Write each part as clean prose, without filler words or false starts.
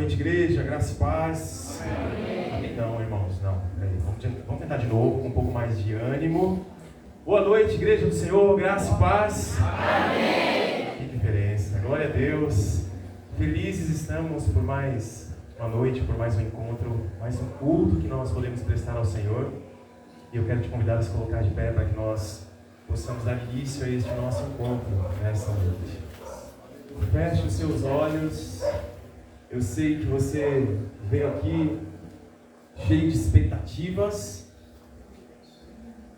noite, igreja, graça e paz. Amém. Não, irmãos, não. Vamos tentar de novo com um pouco mais de ânimo. Boa noite, igreja do Senhor, graça e paz. Amém. Que diferença, glória a Deus. Felizes estamos por mais uma noite, por mais um encontro, mais um culto que nós podemos prestar ao Senhor. E eu quero te convidar a se colocar de pé para que nós possamos dar início a este nosso encontro nessa noite. Feche os seus olhos. Eu sei que você veio aqui cheio de expectativas.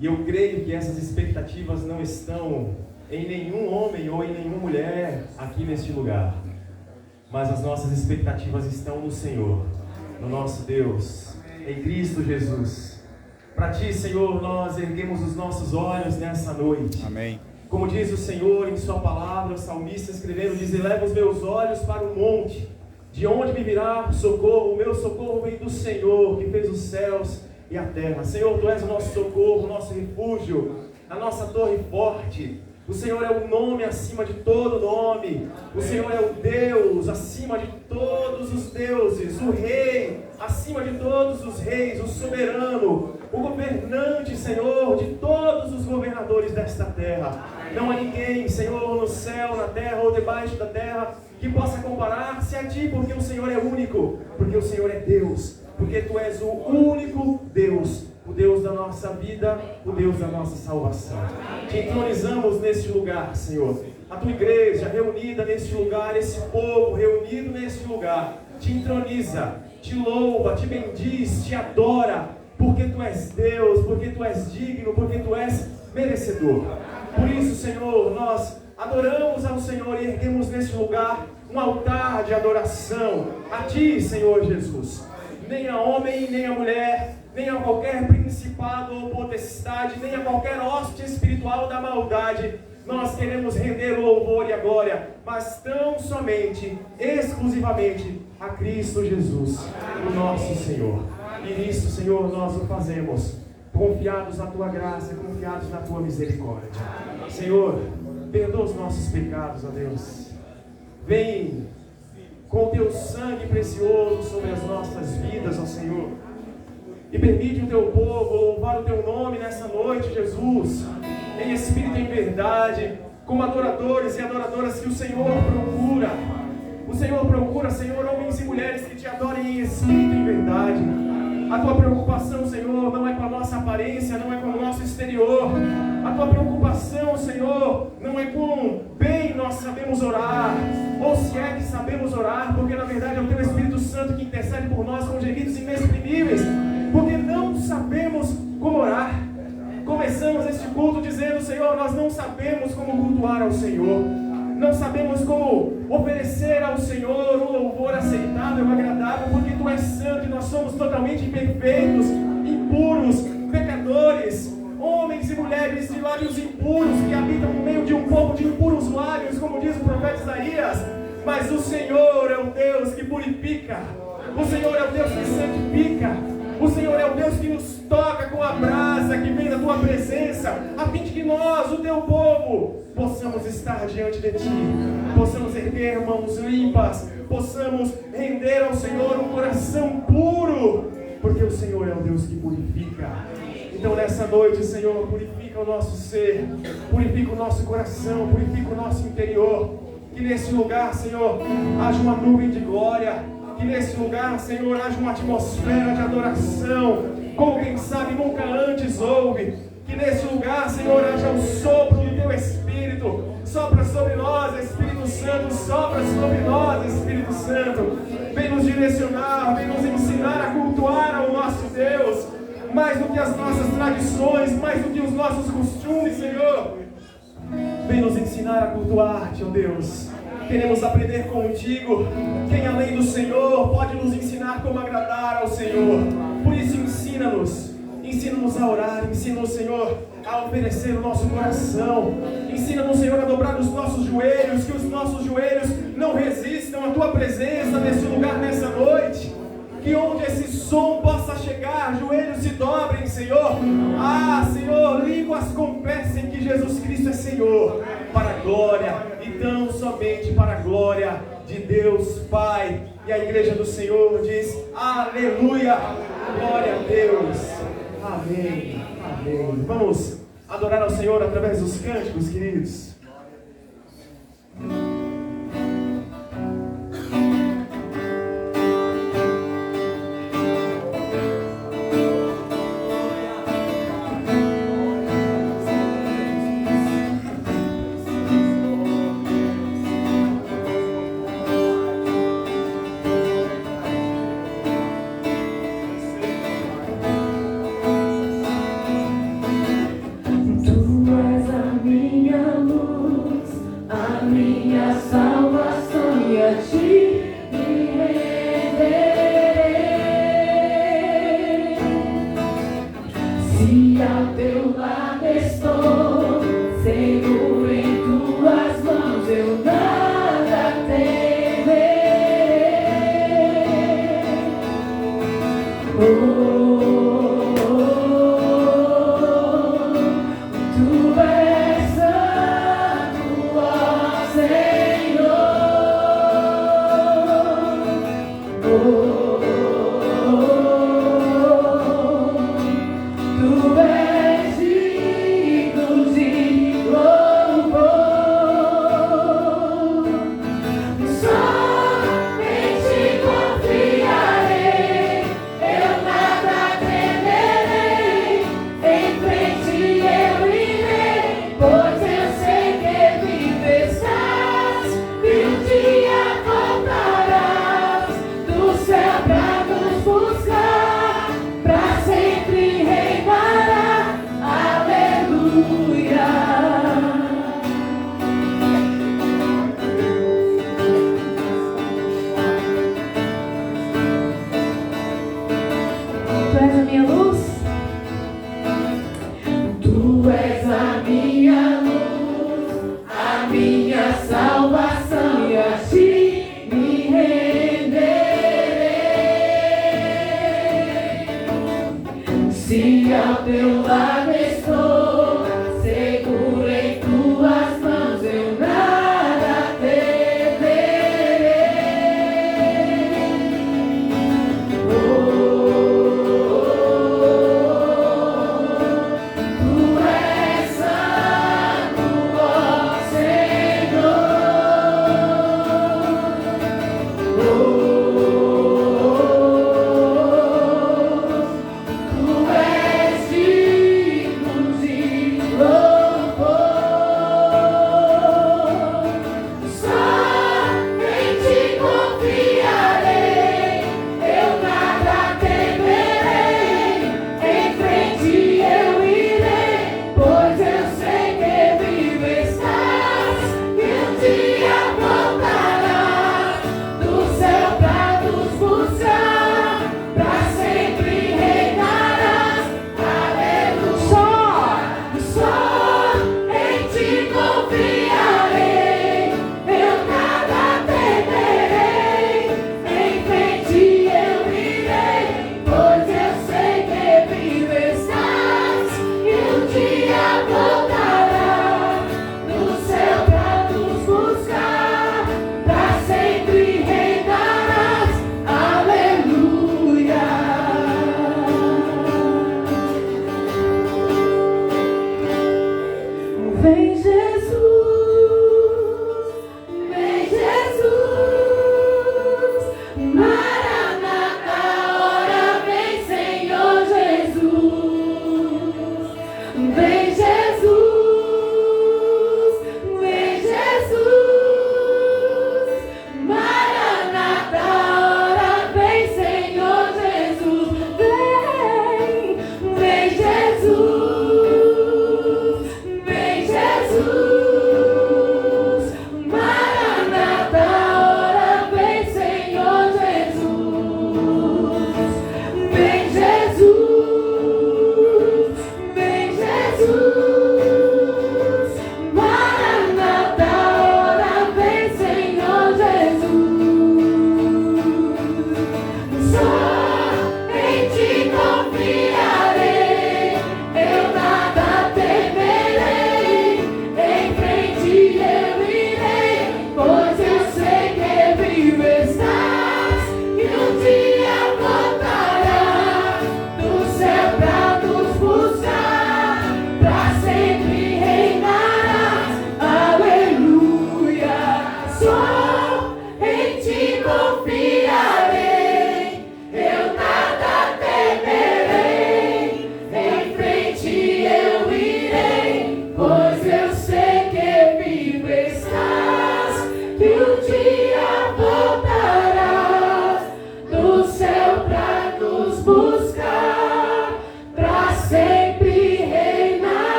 E eu creio que essas expectativas não estão em nenhum homem ou em nenhuma mulher aqui neste lugar. Mas as nossas expectativas estão no Senhor, no nosso Deus, em Cristo Jesus. Para Ti, Senhor, nós erguemos os nossos olhos nessa noite. Amém. Como diz o Senhor em Sua palavra, o salmista escrevendo, diz: eleva os meus olhos para o monte, de onde me virá o socorro? O meu socorro vem do Senhor, que fez os céus e a terra. Senhor, Tu és o nosso socorro, o nosso refúgio, a nossa torre forte. O Senhor é o nome acima de todo nome. O Senhor é o Deus acima de todos os deuses, o Rei acima de todos os reis, o soberano, o governante, Senhor, de todos os governadores desta terra. Não há ninguém, Senhor, no céu, na terra ou debaixo da terra que possa comparar-se a Ti, porque o Senhor é único, porque o Senhor é Deus, porque Tu és o único Deus, o Deus da nossa vida, o Deus da nossa salvação. Te entronizamos neste lugar, Senhor. A Tua igreja reunida neste lugar, esse povo reunido neste lugar, te entroniza, te louva, te bendiz, te adora, porque Tu és Deus, porque Tu és digno, porque Tu és merecedor. Por isso, Senhor, nós adoramos ao Senhor e erguemos neste lugar um altar de adoração a Ti, Senhor Jesus. Nem a homem, nem a mulher, nem a qualquer principado ou potestade, nem a qualquer hoste espiritual da maldade, nós queremos render o louvor e a glória, mas tão somente, exclusivamente, a Cristo Jesus, o nosso Senhor. E isso, Senhor, nós o fazemos, confiados na Tua graça, confiados na Tua misericórdia. Senhor, perdoa os nossos pecados, ó Deus. Vem com o Teu sangue precioso sobre as nossas vidas, ó Senhor. E permite o Teu povo louvar o Teu nome nessa noite, Jesus, em espírito e em verdade, como adoradores e adoradoras que o Senhor procura. O Senhor procura, Senhor, homens e mulheres que Te adorem em espírito e em verdade. A Tua preocupação, Senhor, não é com a nossa aparência, não é com o nosso exterior. A Tua preocupação, Senhor, não é com bem nós sabemos orar, ou se é que sabemos orar, porque na verdade é o Teu Espírito Santo que intercede por nós com gemidos inexprimíveis, porque não sabemos como orar. Começamos este culto dizendo: Senhor, nós não sabemos como cultuar ao Senhor, não sabemos como oferecer ao Senhor um louvor aceitável, agradável, porque Tu és santo e nós somos totalmente imperfeitos, impuros, pecadores, homens e mulheres de lábios impuros que habitam no meio de um povo de impuros lábios, como diz o profeta Isaías. Mas o Senhor é o Deus que purifica, o Senhor é o Deus que santifica, o Senhor é o Deus que nos toca com a brasa que vem da Tua presença, a fim de que nós, o Teu povo, possamos estar diante de Ti, possamos erguer mãos limpas, possamos render ao Senhor um coração puro, porque o Senhor é o Deus que purifica. Então nessa noite, Senhor, purifica o nosso ser, purifica o nosso coração, purifica o nosso interior. Que nesse lugar, Senhor, haja uma nuvem de glória. Que nesse lugar, Senhor, haja uma atmosfera de adoração, como quem sabe nunca antes houve. Que nesse lugar, Senhor, haja o sopro do Teu Espírito. Sopra sobre nós, Espírito Santo, sopra sobre nós, Espírito Santo. Vem nos direcionar, vem nos ensinar a cultuar ao nosso Deus, mais do que as nossas tradições, mais do que os nossos costumes, Senhor. Vem nos ensinar a cultuar-Te, ó Deus. Queremos aprender contigo. Quem além do Senhor pode nos ensinar como agradar ao Senhor? Por isso ensina-nos. Ensina-nos a orar, ensina-nos, Senhor, a oferecer o nosso coração. Ensina-nos, Senhor, a dobrar os nossos joelhos, que os nossos joelhos não resistam à Tua presença nesse lugar, nessa noite. Que onde esse som possa chegar, joelhos se dobrem, Senhor. Ah, Senhor, línguas confessem que Jesus Cristo é Senhor, para a glória, e tão somente para a glória de Deus Pai E a igreja do Senhor diz: aleluia, glória a Deus, amém, amém. Vamos adorar ao Senhor através dos cânticos, queridos. Tu és a minha luz.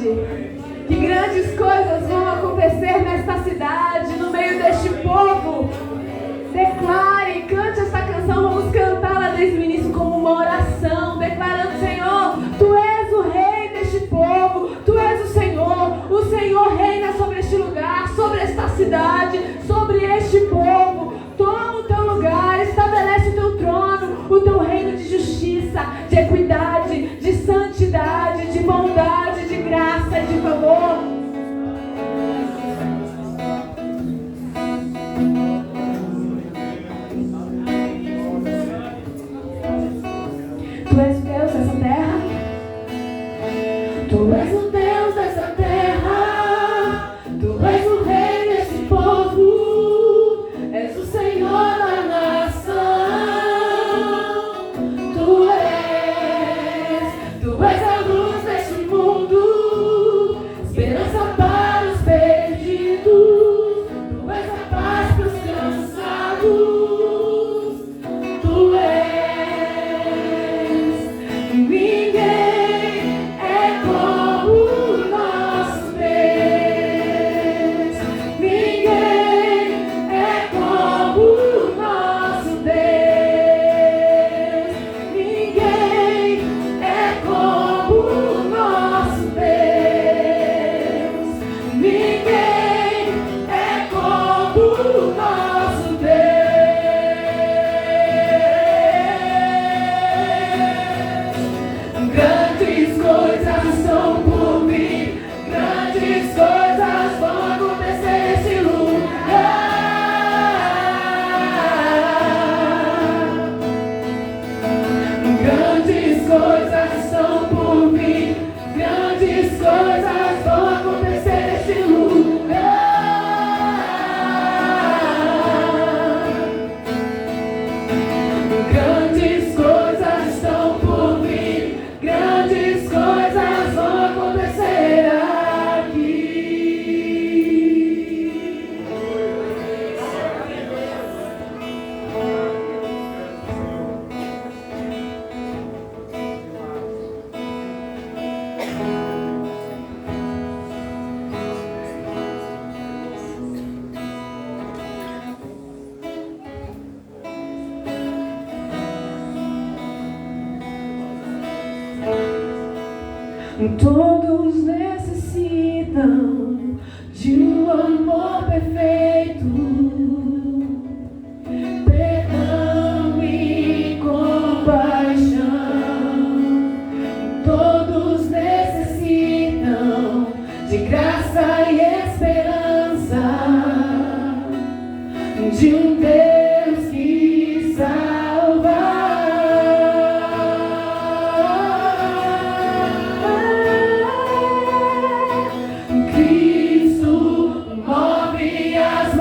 cidade. Que grandes coisas vão acontecer nesta cidade, no meio deste povo. Declare, cante essa canção, vamos cantá-la desde o início como uma oração, declarando: Senhor, Tu és o Rei deste povo, Tu és o Senhor reina sobre este lugar, sobre esta cidade, sobre este povo. Toma o Teu lugar, estabelece o Teu trono, o Teu reino de justiça, de equidade, de santidade, de bondade, de graça e de favor. Tu és o Deus dessa terra. Tu és o Deus dessa terra. Tu és o Rei desse povo. És o Senhor da nação. Tu és a luz deste mundo, esperança para os perdidos. Tu és a paz para os cansados. Tu és. Ninguém é como o nosso Deus. Ninguém é como o nosso Deus. Ninguém é como o nosso Deus. Ninguém é como o nosso Deus. Grandes coisas estão por vir, grandes coisas vão acontecer nesse lugar. Grandes coisas estão por vir, grandes coisas vão acontecer nesse lugar. Grandes coisas estão por vir, grandes coisas vão acontecer aqui. Todos necessitam de um amor perfeito, perdão e compaixão. Todos necessitam de graça e esperança, de um Deus que salva. Cristo move as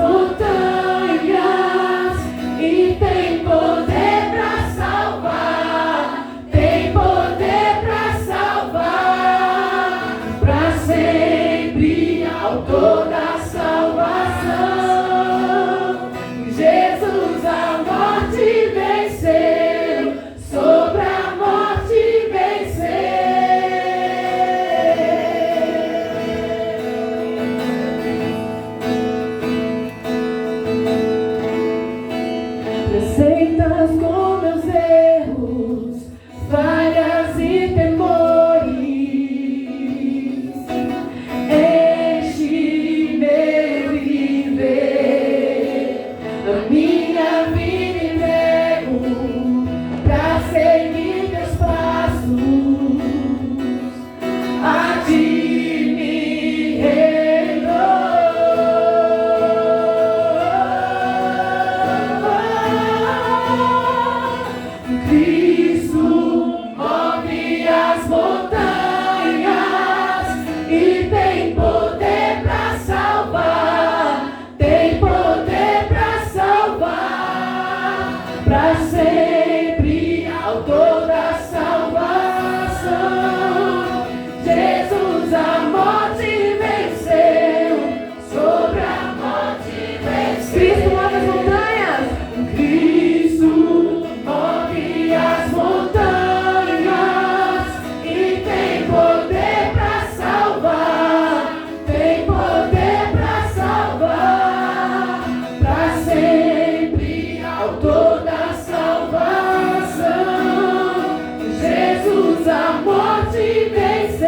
Jesus a morte venceu,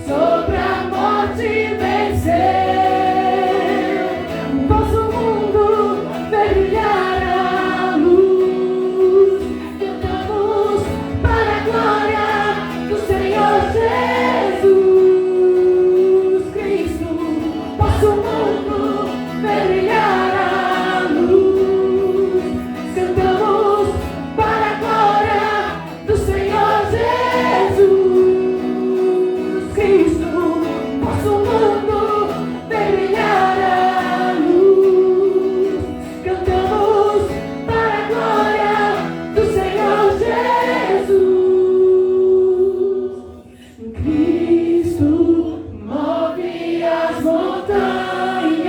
sobre a morte venceu. Posso o mundo ver brilhar a luz. Cantamos para a glória do Senhor Jesus Cristo. Posso o mundo ver brilhar a luz. Cantamos para a glória do Senhor Jesus Cristo. Posso o mundo ver brilhar a luz. Cantamos para a glória do Senhor Jesus. Cristo move as montanhas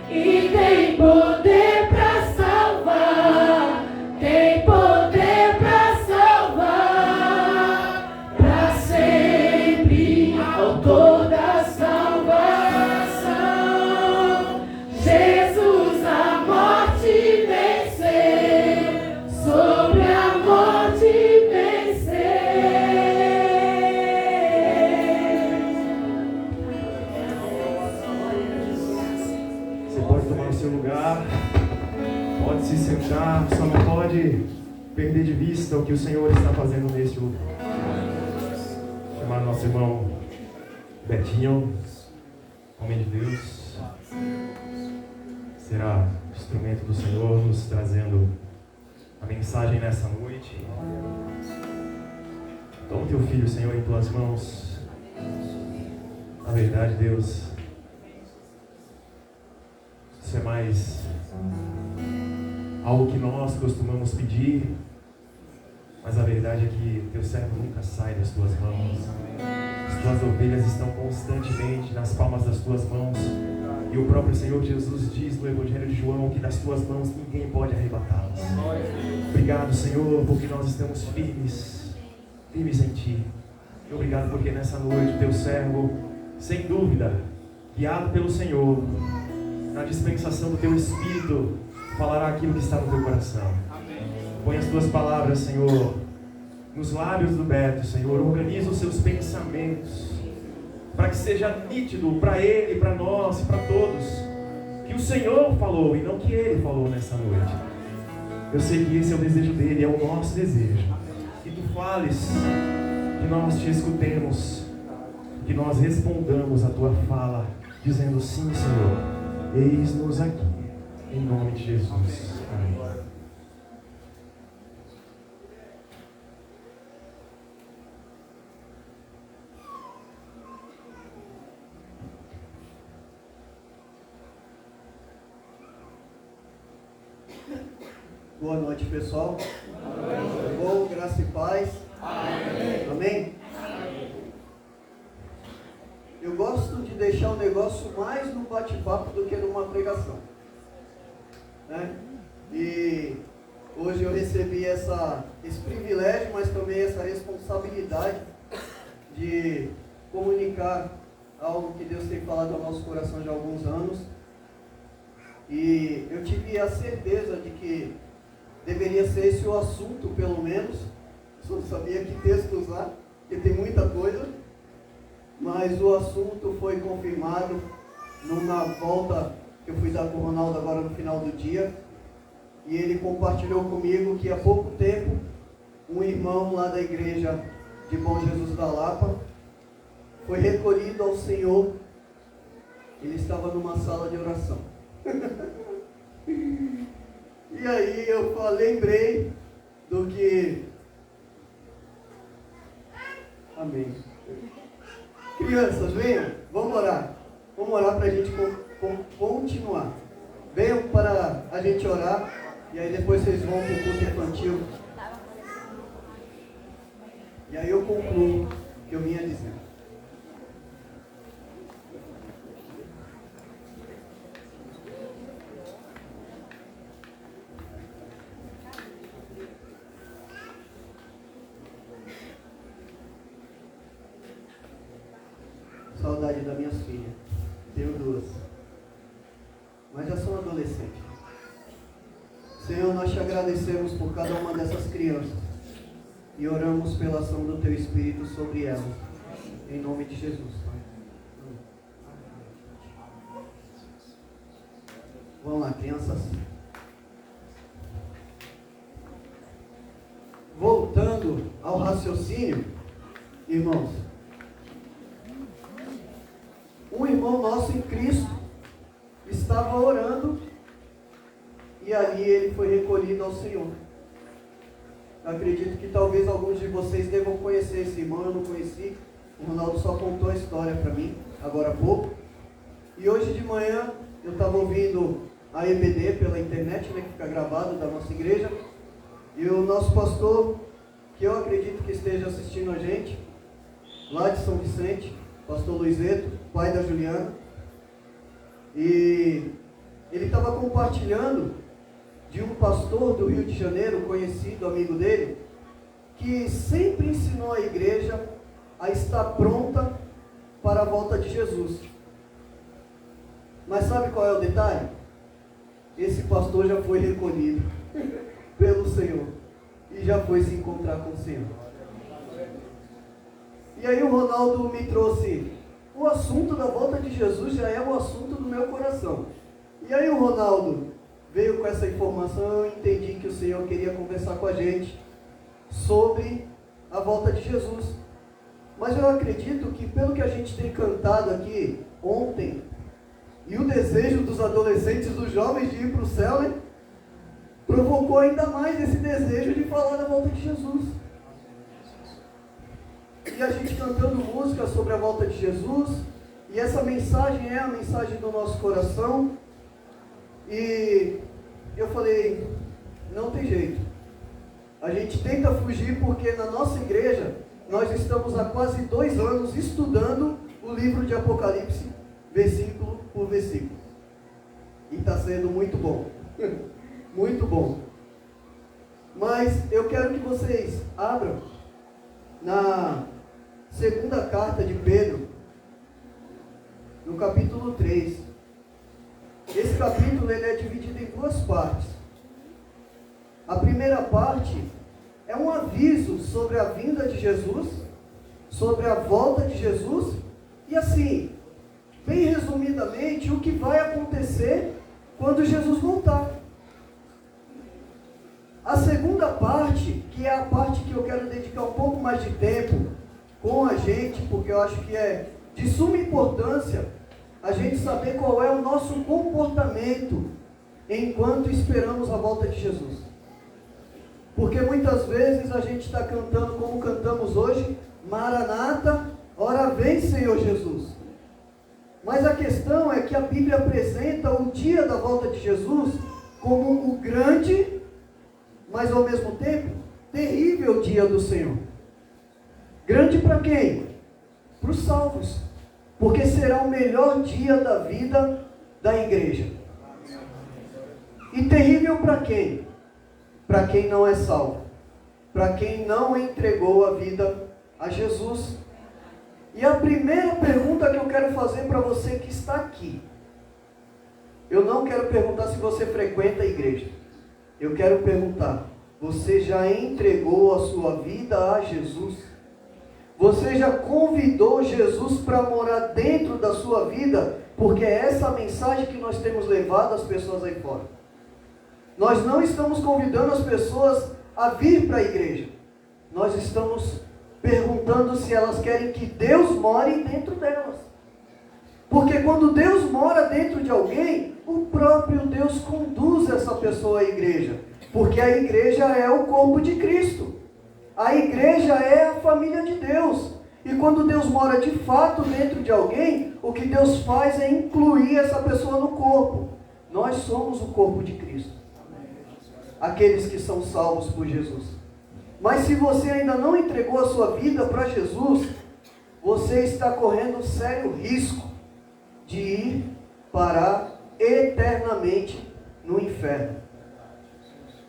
e tem poder para salvar, tem poder para salvar, para sempre, autor da salvação. Jesus a morte venceu, sobre a morte venceu. Você pode tomar o seu lugar, pode se sentar, só não pode perder de vista o que o Senhor está fazendo neste lugar. Chamar nosso irmão Betinho, homem de Deus, será instrumento do Senhor nos trazendo a mensagem nessa noite. Toma teu filho, Senhor, em tuas mãos. Na verdade, Deus, isso é mais algo que nós costumamos pedir, mas a verdade é que teu servo nunca sai das tuas mãos. As tuas ovelhas estão constantemente nas palmas das tuas mãos, e o próprio Senhor Jesus diz no Evangelho de João que das tuas mãos ninguém pode arrebatá-las. Obrigado, Senhor, porque nós estamos firmes em Ti. E obrigado porque nessa noite teu servo, sem dúvida, guiado pelo Senhor, na dispensação do teu Espírito, falará aquilo que está no teu coração. Põe as tuas palavras, Senhor, nos lábios do Beto, Senhor. Organiza os seus pensamentos, para que seja nítido para ele, para nós e para todos, que o Senhor falou e não que ele falou nessa noite. Eu sei que esse é o desejo dele, é o nosso desejo. Que tu fales, que nós te escutemos, que nós respondamos a tua fala, dizendo sim, Senhor, eis-nos aqui, em nome de Jesus. Amém. Boa noite, pessoal. Bom, graça e paz. Amém. Amém? Eu gosto de deixar o negócio mais no bate-papo do que numa pregação, né? E hoje eu recebi esse privilégio, mas também essa responsabilidade de comunicar algo que Deus tem falado ao nosso coração já há alguns anos. E eu tive a certeza de que deveria ser esse o assunto, pelo menos. Só não sabia que texto usar, porque tem muita coisa. Mas o assunto foi confirmado numa volta que eu fui dar com o Ronaldo agora no final do dia. E ele compartilhou comigo que há pouco tempo, um irmão lá da igreja de Bom Jesus da Lapa foi recolhido ao Senhor. Ele estava numa sala de oração. E aí eu lembrei do que... Amém. Crianças, venham, vamos orar. Vamos orar para a gente continuar. Venham para a gente orar. E aí depois vocês vão para o culto infantil. E aí eu concluo o que eu vinha dizendo. Saudade das minhas filhas. Tenho duas. Mas já são adolescentes. Senhor, nós te agradecemos por cada uma dessas crianças. e oramos pela ação do Teu Espírito sobre elas. Em nome de Jesus, Pai. Vamos lá, crianças. Voltando ao raciocínio, irmãos, um irmão nosso em Cristo estava orando e ali ele foi recolhido ao Senhor. Acredito que talvez alguns de vocês devam conhecer esse irmão, eu não conheci. O Ronaldo só contou a história para mim, agora há pouco. E hoje de manhã eu estava ouvindo a EBD pela internet, né, que fica gravado da nossa igreja. E o nosso pastor, que eu acredito que esteja assistindo a gente, lá de São Vicente, pastor Luizeto, pai da Juliana. E ele estava compartilhando de um pastor do Rio de Janeiro, conhecido, amigo dele, que sempre ensinou a igreja a estar pronta para a volta de Jesus. Mas sabe qual é o detalhe? Esse pastor já foi recolhido pelo Senhor e já foi se encontrar com o Senhor. E aí o Ronaldo me trouxe, o assunto da volta de Jesus já é o assunto do meu coração. E aí o Ronaldo veio com essa informação, eu entendi que o Senhor queria conversar com a gente sobre a volta de Jesus. Mas eu acredito que pelo que a gente tem cantado aqui ontem, e o desejo dos adolescentes, dos jovens de ir para o céu, né, provocou ainda mais esse desejo de falar da volta de Jesus. E a gente cantando música sobre a volta de Jesus, e essa mensagem é a mensagem do nosso coração. E eu falei, não tem jeito. A gente tenta fugir porque na nossa igreja nós estamos há quase 2 anos estudando o livro de Apocalipse, versículo por versículo. E está sendo muito bom. Muito bom. Mas eu quero que vocês abram na segunda carta de Pedro, no capítulo 3. Esse capítulo ele é dividido em 2 partes. A primeira parte é um aviso sobre a vinda de Jesus, sobre a volta de Jesus, e assim, bem resumidamente, o que vai acontecer quando Jesus voltar. A segunda parte, que é a parte que eu quero dedicar um pouco mais de tempo com a gente, porque eu acho que é de suma importância a gente saber qual é o nosso comportamento enquanto esperamos a volta de Jesus. Porque muitas vezes a gente está cantando como cantamos hoje, Maranata, ora vem Senhor Jesus. Mas a questão é que a Bíblia apresenta o dia da volta de Jesus como o grande, mas ao mesmo tempo, terrível dia do Senhor. Grande para quem? Para os salvos. Porque será o melhor dia da vida da igreja. E terrível para quem? Para quem não é salvo. Para quem não entregou a vida a Jesus. E a primeira pergunta que eu quero fazer para você que está aqui. Eu não quero perguntar se você frequenta a igreja. Eu quero perguntar, você já entregou a sua vida a Jesus? Você já convidou Jesus para morar dentro da sua vida? Porque é essa a mensagem que nós temos levado às pessoas aí fora. Nós não estamos convidando as pessoas a vir para a igreja. Nós estamos perguntando se elas querem que Deus more dentro delas. Porque quando Deus mora dentro de alguém, o próprio Deus conduz essa pessoa à igreja. Porque a igreja é o corpo de Cristo. A igreja é a família de Deus. E quando Deus mora de fato dentro de alguém, o que Deus faz é incluir essa pessoa no corpo. Nós somos o corpo de Cristo. Aqueles que são salvos por Jesus. Mas se você ainda não entregou a sua vida para Jesus, você está correndo sério risco de ir parar eternamente no inferno.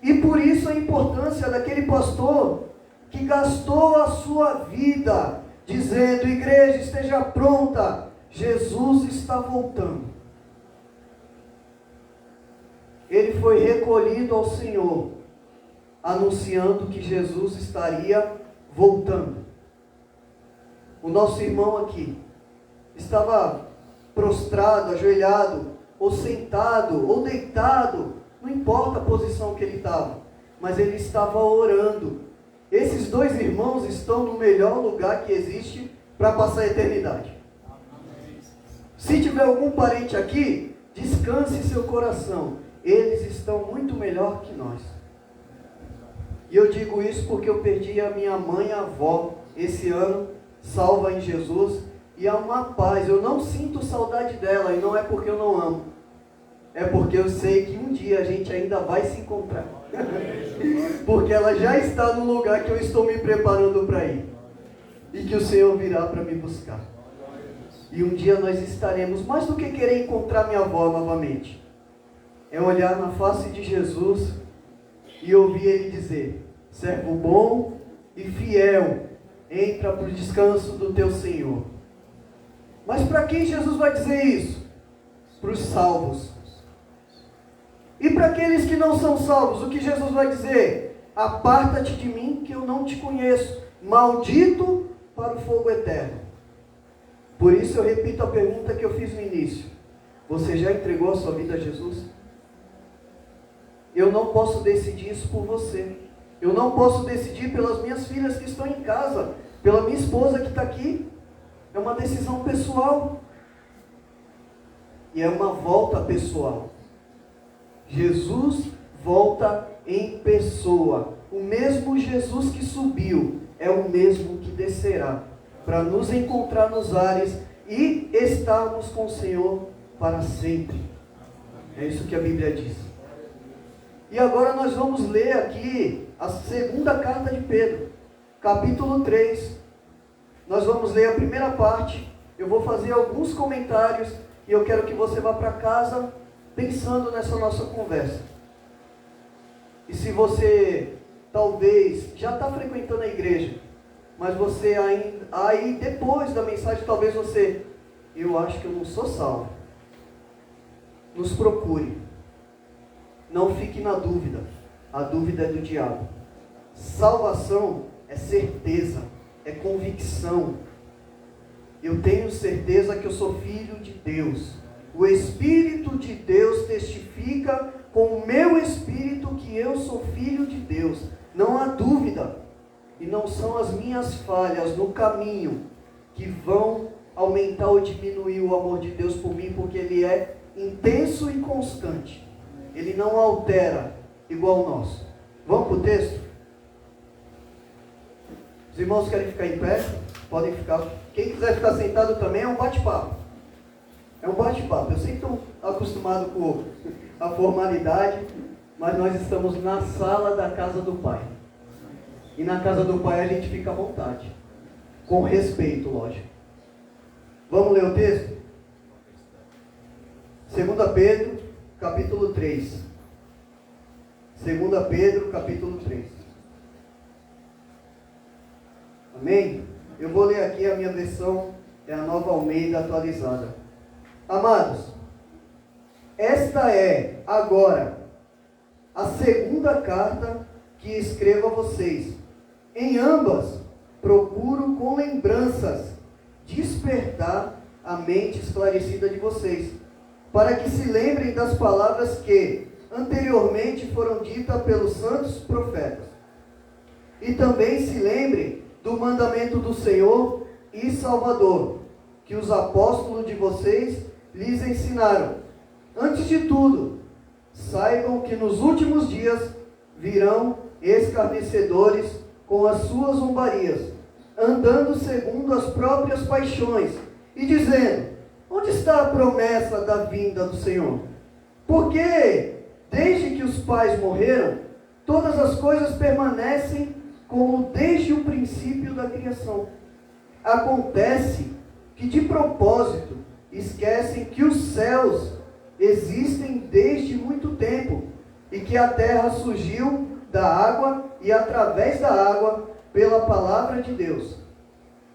E por isso a importância daquele pastor que gastou a sua vida dizendo, igreja, esteja pronta, Jesus está voltando. Ele foi recolhido ao Senhor anunciando que Jesus estaria voltando. O nosso irmão aqui estava prostrado, ajoelhado, ou sentado, ou deitado, não importa a posição que ele estava, mas ele estava orando. Esses dois irmãos estão no melhor lugar que existe para passar a eternidade. Se tiver algum parente aqui, descanse seu coração. Eles estão muito melhor que nós. E eu digo isso porque eu perdi a minha mãe e a avó esse ano, salva em Jesus, e há uma paz. Eu não sinto saudade dela, e não é porque eu não amo. É porque eu sei que um dia a gente ainda vai se encontrar. Porque ela já está no lugar que eu estou me preparando para ir. E que o Senhor virá para me buscar. E um dia nós estaremos, mais do que querer encontrar minha avó novamente, é olhar na face de Jesus e ouvir Ele dizer: servo bom e fiel, entra para o descanso do teu Senhor. Mas para quem Jesus vai dizer isso? Para os salvos. E para aqueles que não são salvos, o que Jesus vai dizer? Aparta-te de mim, que eu não te conheço, maldito para o fogo eterno. Por isso eu repito a pergunta que eu fiz no início: você já entregou a sua vida a Jesus? Eu não posso decidir isso por você. Eu não posso decidir pelas minhas filhas que estão em casa, pela minha esposa que está aqui. É uma decisão pessoal. E é uma volta pessoal. Jesus volta em pessoa. O mesmo Jesus que subiu é o mesmo que descerá, para nos encontrar nos ares e estarmos com o Senhor para sempre. É isso que a Bíblia diz. E agora nós vamos ler aqui a segunda carta de Pedro, capítulo 3. Nós vamos ler a primeira parte. Eu vou fazer alguns comentários e eu quero que você vá para casa pensando nessa nossa conversa. E se você talvez já está frequentando a igreja, mas você ainda, aí depois da mensagem, talvez você: eu acho que eu não sou salvo. Nos procure. Não fique na dúvida. A dúvida é do diabo. Salvação é certeza, é convicção. Eu tenho certeza que eu sou filho de Deus. O Espírito de Deus testifica com o meu espírito que eu sou filho de Deus. Não há dúvida. E não são as minhas falhas no caminho que vão aumentar ou diminuir o amor de Deus por mim, porque Ele é intenso e constante. Ele não altera igual o nosso. Vamos para o texto? Os irmãos querem ficar em pé? Podem ficar. Quem quiser ficar sentado também, é um bate-papo. É um bate-papo. Eu sei que estão acostumados com a formalidade, mas nós estamos na sala da casa do Pai. E na casa do Pai a gente fica à vontade. Com respeito, lógico. Vamos ler o texto? 2 Pedro, capítulo 3. 2 Pedro, capítulo 3. Amém? Eu vou ler aqui a minha versão, é a Nova Almeida atualizada. Amados, esta é agora a segunda carta que escrevo a vocês. Em ambas, procuro com lembranças despertar a mente esclarecida de vocês, para que se lembrem das palavras que anteriormente foram ditas pelos santos profetas. E também se lembrem do mandamento do Senhor e Salvador, que os apóstolos de vocês lhes ensinaram. Antes de tudo, saibam que nos últimos dias virão escarnecedores com as suas zombarias, andando segundo as próprias paixões, e dizendo: onde está a promessa da vinda do Senhor? Porque, desde que os pais morreram, todas as coisas permanecem como desde o princípio da criação. Acontece que, de propósito, esquecem que os céus existem desde muito tempo, e que a terra surgiu da água e através da água pela palavra de Deus.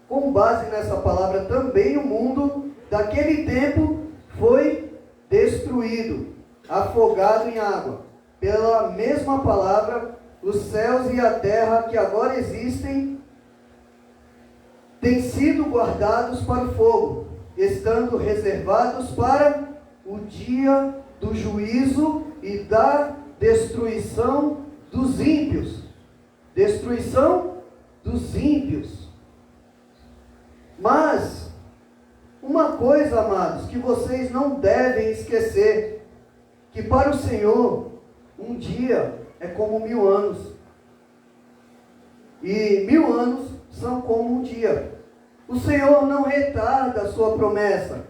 Com base nessa palavra também o mundo daquele tempo foi destruído, afogado em água. Pela mesma palavra, os céus e a terra que agora existem têm sido guardados para o fogo, estando reservados para o dia do juízo e da destruição dos ímpios. Destruição dos ímpios. Mas, uma coisa, amados, que vocês não devem esquecer, que para o Senhor, um dia é como 1000 anos. E 1000 anos são como um dia. O Senhor não retarda a sua promessa,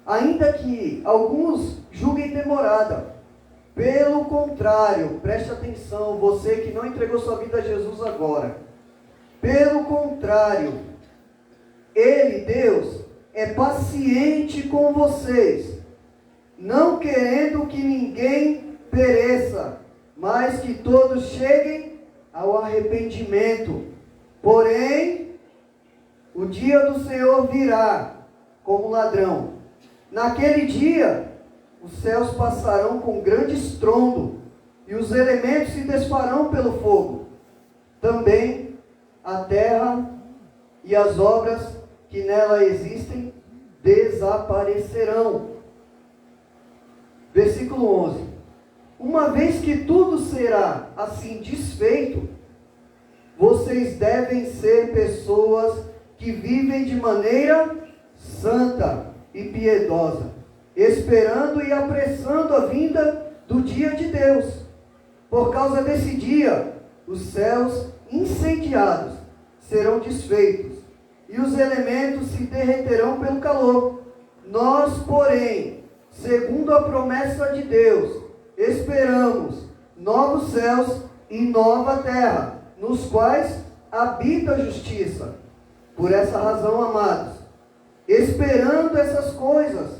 ainda que alguns julguem demorada. Pelo contrário, preste atenção, você que não entregou sua vida a Jesus agora. Pelo contrário, Ele, Deus, é paciente com vocês, não querendo que ninguém pereça, mas que todos cheguem ao arrependimento. Porém, o dia do Senhor virá como ladrão. Naquele dia, os céus passarão com grande estrondo, e os elementos se desfarão pelo fogo. Também a terra e as obras que nela existem desaparecerão. Versículo 11. Uma vez que tudo será assim desfeito, vocês devem ser pessoas que vivem de maneira santa e piedosa, esperando e apressando a vinda do dia de Deus. Por causa desse dia, os céus incendiados serão desfeitos, e os elementos se derreterão pelo calor. Nós, porém, segundo a promessa de Deus, esperamos novos céus e nova terra, nos quais habita a justiça. Por essa razão, amados, esperando essas coisas,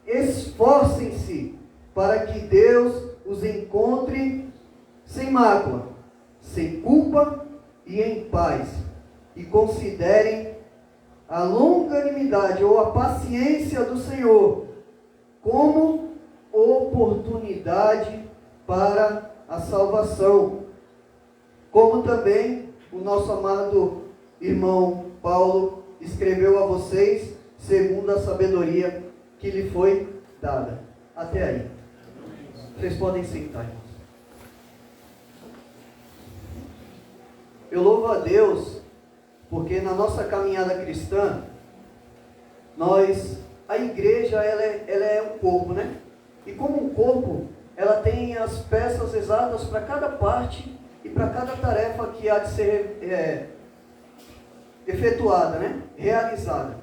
esforcem-se para que Deus os encontre sem mácula, sem culpa e em paz, e considerem a longanimidade ou a paciência do Senhor como oportunidade para a salvação, como também o nosso amado irmão Paulo escreveu a vocês segundo a sabedoria que lhe foi dada. Até aí. Vocês podem sentar, irmãos. Eu louvo a Deus, porque na nossa caminhada cristã, a igreja, ela é um corpo, né? E como um corpo, ela tem as peças exatas para cada parte e para cada tarefa que há de ser efetuada, né? Realizada.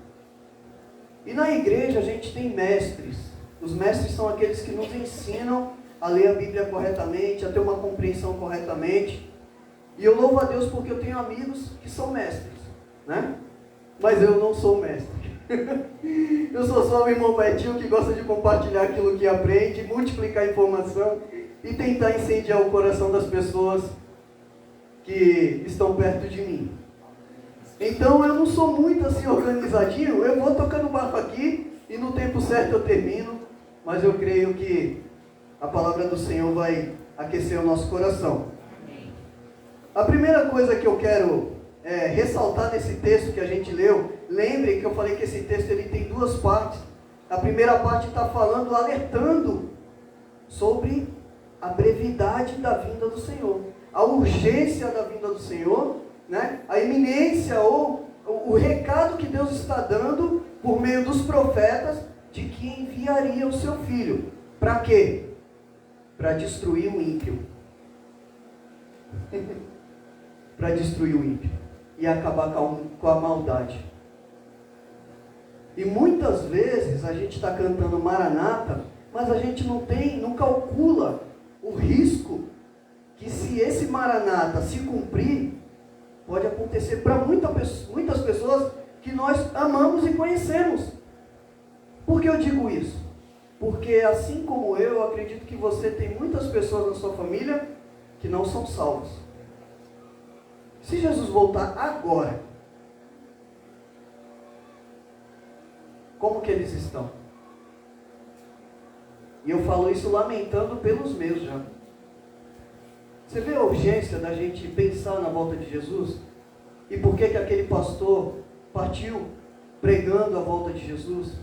E na igreja a gente tem mestres. Os mestres são aqueles que nos ensinam a ler a Bíblia corretamente, a ter uma compreensão corretamente. E eu louvo a Deus porque eu tenho amigos que são mestres, né? Mas eu não sou mestre. Eu sou só o irmão Betinho que gosta de compartilhar aquilo que aprende, multiplicar informação e tentar incendiar o coração das pessoas que estão perto de mim. Então eu não sou muito assim organizadinho, eu vou tocando o barco aqui e no tempo certo eu termino, mas eu creio que a palavra do Senhor vai aquecer o nosso coração. A primeira coisa que eu quero ressaltar nesse texto que a gente leu, lembrem que eu falei que esse texto ele tem duas partes. A primeira parte está falando, alertando sobre a brevidade da vinda do Senhor, a urgência da vinda do Senhor, né? A iminência ou o recado que Deus está dando por meio dos profetas de que enviaria o seu filho. Para quê? Para destruir o ímpio. Para destruir o ímpio e acabar com a maldade. E muitas vezes a gente está cantando Maranata, mas a gente não calcula o risco que, se esse Maranata se cumprir, pode acontecer para muitas pessoas que nós amamos e conhecemos. Por que eu digo isso? Porque assim como eu acredito que você tem muitas pessoas na sua família que não são salvas. Se Jesus voltar agora, como que eles estão? E eu falo isso lamentando pelos meus já. Você vê a urgência da gente pensar na volta de Jesus? E por que aquele pastor partiu pregando a volta de Jesus?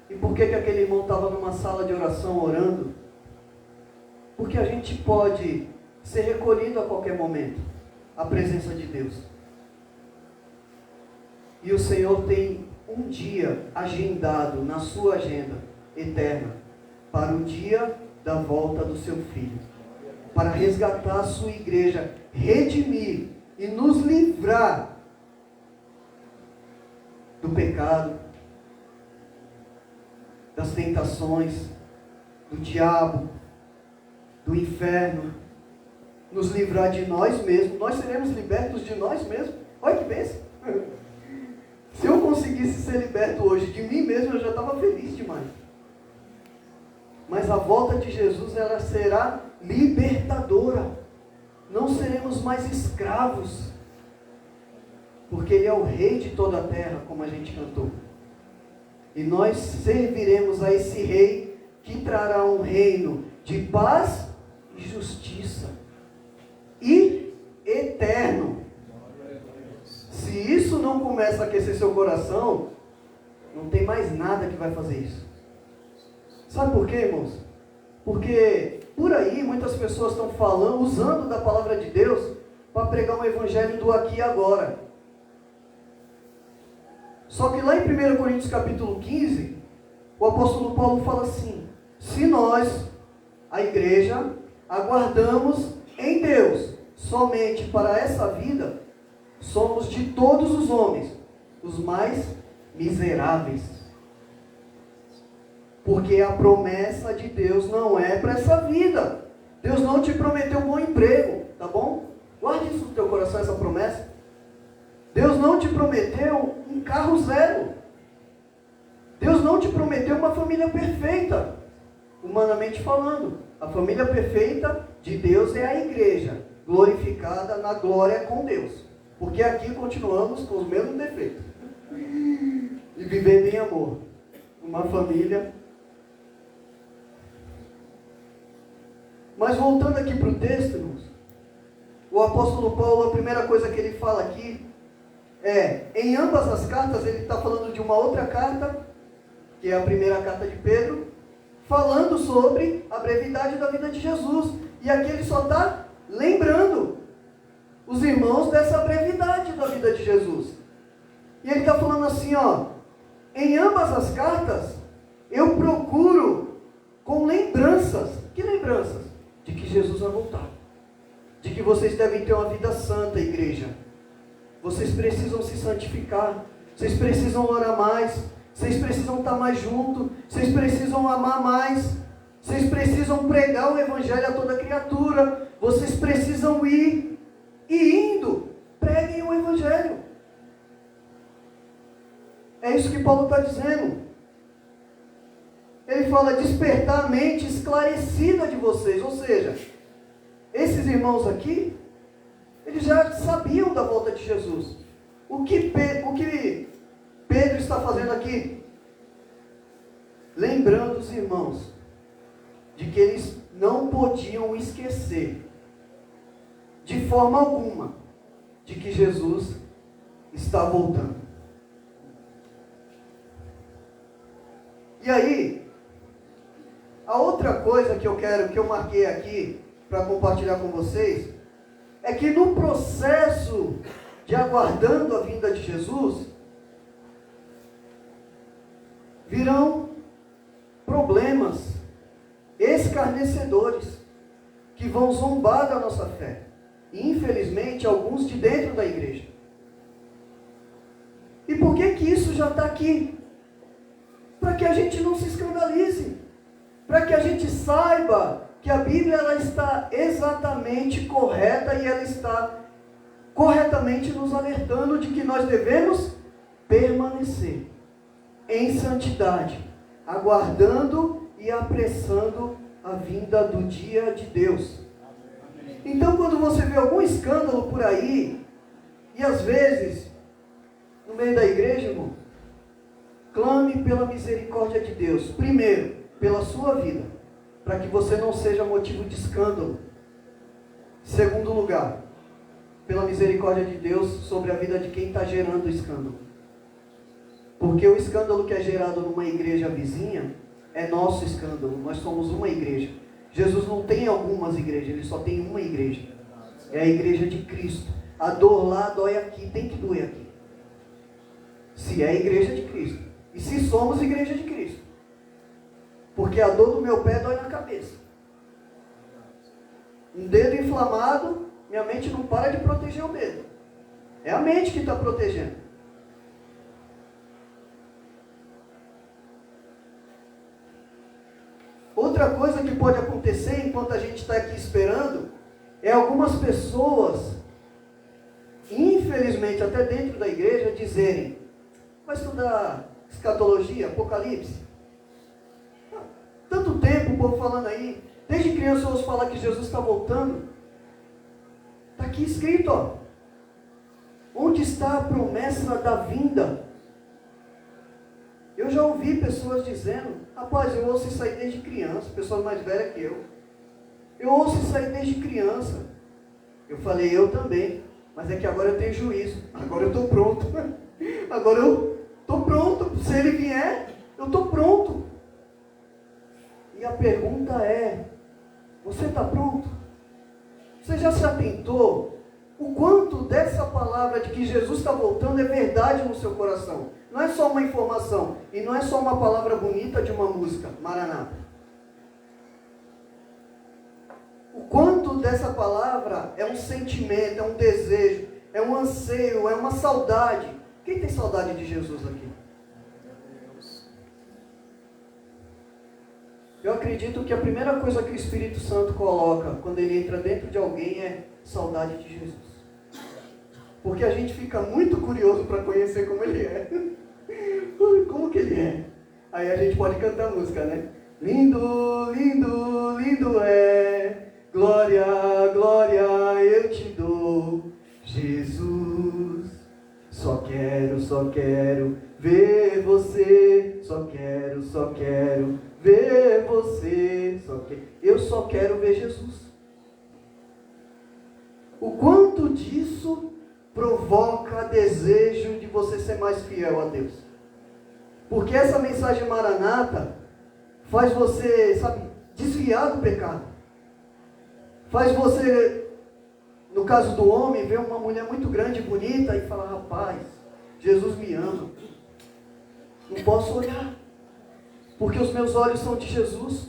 E por que aquele irmão estava numa sala de oração orando? Porque a gente pode ser recolhido a qualquer momento à presença de Deus. E o Senhor tem um dia agendado na sua agenda eterna para o dia da volta do seu Filho, para resgatar a sua igreja, redimir e nos livrar do pecado, das tentações, do diabo, do inferno, nos livrar de nós mesmos. Nós seremos libertos de nós mesmos. Olha que bênção! Se eu conseguisse ser liberto hoje de mim mesmo, eu já estava feliz demais. Mas a volta de Jesus, ela será libertadora. Não seremos mais escravos, porque Ele é o Rei de toda a terra, como a gente cantou. E nós serviremos a esse Rei que trará um reino de paz e justiça e eterno. Se isso não começa a aquecer seu coração, não tem mais nada que vai fazer isso. Sabe por quê, irmãos? Porque por aí muitas pessoas estão falando, usando da palavra de Deus para pregar um evangelho do aqui e agora. Só que lá em 1 Coríntios capítulo 15, o apóstolo Paulo fala assim: se nós, a igreja, aguardamos em Deus somente para essa vida, somos de todos os homens os mais miseráveis. Porque a promessa de Deus não é para essa vida. Deus não te prometeu um bom emprego, tá bom? Guarde isso no teu coração, essa promessa. Deus não te prometeu um carro zero. Deus não te prometeu uma família perfeita, humanamente falando. A família perfeita de Deus é a igreja, glorificada na glória com Deus. Porque aqui continuamos com os mesmos defeitos. E vivendo em amor. Uma família. Mas voltando aqui para o texto, irmãos, o apóstolo Paulo, a primeira coisa que ele fala aqui é, em ambas as cartas, ele está falando de uma outra carta, que é a primeira carta de Pedro, falando sobre a brevidade da vida de Jesus. E aqui ele só está lembrando os irmãos dessa brevidade da vida de Jesus. E ele está falando assim, ó, em ambas as cartas, eu procuro com lembranças. Que lembranças? De que Jesus vai voltar. De que vocês devem ter uma vida santa, igreja. Vocês precisam se santificar. Vocês precisam orar mais. Vocês precisam estar mais juntos. Vocês precisam amar mais. Vocês precisam pregar o evangelho a toda criatura. Vocês precisam ir. E indo, preguem o evangelho. É isso que Paulo está dizendo. Ele fala despertar a mente esclarecida de vocês. Ou seja, esses irmãos aqui, eles já sabiam da volta de Jesus. O que Pedro está fazendo aqui? Lembrando os irmãos de que eles não podiam esquecer, de forma alguma, de que Jesus está voltando. E aí, a outra coisa que eu marquei aqui para compartilhar com vocês, é que no processo de aguardando a vinda de Jesus, virão problemas escarnecedores que vão zombar da nossa fé. E infelizmente alguns de dentro da igreja. E por que isso já está aqui? Para que a gente não se escandalize. Para que a gente saiba que a Bíblia ela está exatamente correta e ela está corretamente nos alertando de que nós devemos permanecer em santidade, aguardando e apressando a vinda do dia de Deus. Então, quando você vê algum escândalo por aí, e às vezes, no meio da igreja, irmão, clame pela misericórdia de Deus, primeiro, pela sua vida, para que você não seja motivo de escândalo. Segundo lugar, pela misericórdia de Deus sobre a vida de quem está gerando o escândalo. Porque o escândalo que é gerado numa igreja vizinha é nosso escândalo. Nós somos uma igreja. Jesus não tem algumas igrejas, ele só tem uma igreja. É a igreja de Cristo. A dor lá dói aqui, tem que doer aqui. Se é a igreja de Cristo. E se somos igreja de Cristo. Porque a dor do meu pé dói na cabeça. Um dedo inflamado, minha mente não para de proteger o dedo. É a mente que está protegendo. Outra coisa que pode acontecer enquanto a gente está aqui esperando é algumas pessoas, infelizmente até dentro da igreja, dizerem: vai estudar escatologia, Apocalipse? Tanto tempo o povo falando aí, desde criança eu ouço falar que Jesus está voltando. Está aqui escrito, ó. Onde está a promessa da vinda? Eu já ouvi pessoas dizendo: rapaz, eu ouço isso aí desde criança, pessoas mais velhas que eu. Eu ouço isso aí desde criança. Eu falei: eu também, mas é que agora eu tenho juízo, agora eu estou pronto. Agora eu estou pronto, se ele vier, eu estou pronto. E a pergunta é: você está pronto? Você já se atentou o quanto dessa palavra de que Jesus está voltando é verdade no seu coração? Não é só uma informação, e não é só uma palavra bonita de uma música, Maranata. O quanto dessa palavra é um sentimento, é um desejo, é um anseio, é uma saudade. Quem tem saudade de Jesus aqui? Eu acredito que a primeira coisa que o Espírito Santo coloca quando ele entra dentro de alguém é saudade de Jesus. Porque a gente fica muito curioso para conhecer como ele é. Como que ele é? Aí a gente pode cantar a música, né? Lindo, lindo, lindo é, glória, glória eu te dou, Jesus. Só quero ver você, só quero ver você, eu só quero ver Jesus. O quanto disso provoca desejo de você ser mais fiel a Deus. Porque essa mensagem Maranata faz você, desviar do pecado. Faz você, no caso do homem, ver uma mulher muito grande e bonita e falar: rapaz, Jesus me ama. Não posso olhar, porque os meus olhos são de Jesus.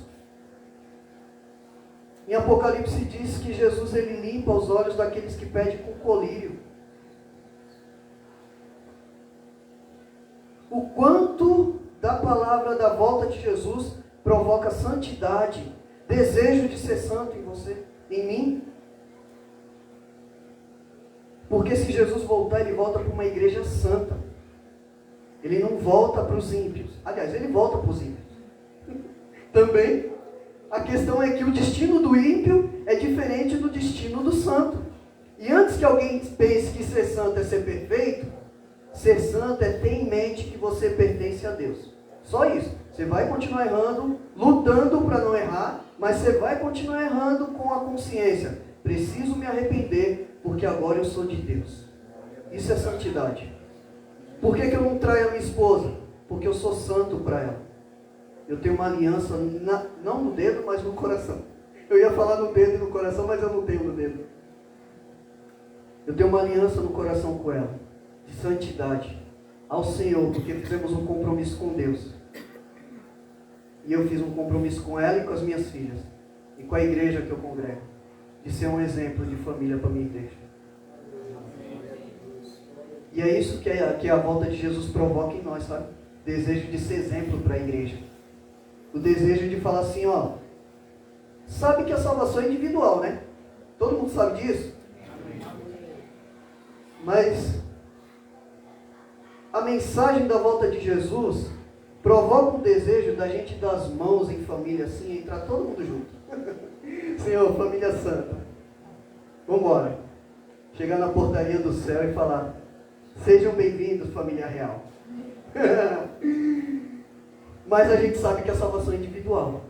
Em Apocalipse diz que Jesus ele limpa os olhos daqueles que pedem com colírio. O quanto da palavra da volta de Jesus provoca santidade, desejo de ser santo em você, em mim. Porque se Jesus voltar, ele volta para uma igreja santa. Ele não volta para os ímpios. Aliás, ele volta para os ímpios. Também. A questão é que o destino do ímpio é diferente do destino do santo. E antes que alguém pense que ser santo é ser perfeito, ser santo é ter em mente que você pertence a Deus. Só isso. Você vai continuar errando, lutando para não errar, mas você vai continuar errando com a consciência: preciso me arrepender, porque agora eu sou de Deus. Isso é santidade. Por que eu não traio a minha esposa? Porque eu sou santo para ela. Eu tenho uma aliança, não no dedo, mas no coração. Eu ia falar no dedo e no coração, mas eu não tenho no dedo. Eu tenho uma aliança no coração com ela, de santidade ao Senhor, porque fizemos um compromisso com Deus. E eu fiz um compromisso com ela e com as minhas filhas, e com a igreja que eu congrego, de ser um exemplo de família para a minha igreja. E é isso que a volta de Jesus provoca em nós, sabe? Desejo de ser exemplo para a igreja. O desejo de falar assim, ó, sabe que a salvação é individual, né? Todo mundo sabe disso? Mas a mensagem da volta de Jesus provoca um desejo da gente dar as mãos em família assim, e entrar todo mundo junto. Senhor, família santa, vamos embora. Chegar na portaria do céu e falar: sejam bem-vindos, família real. Mas a gente sabe que a salvação é individual.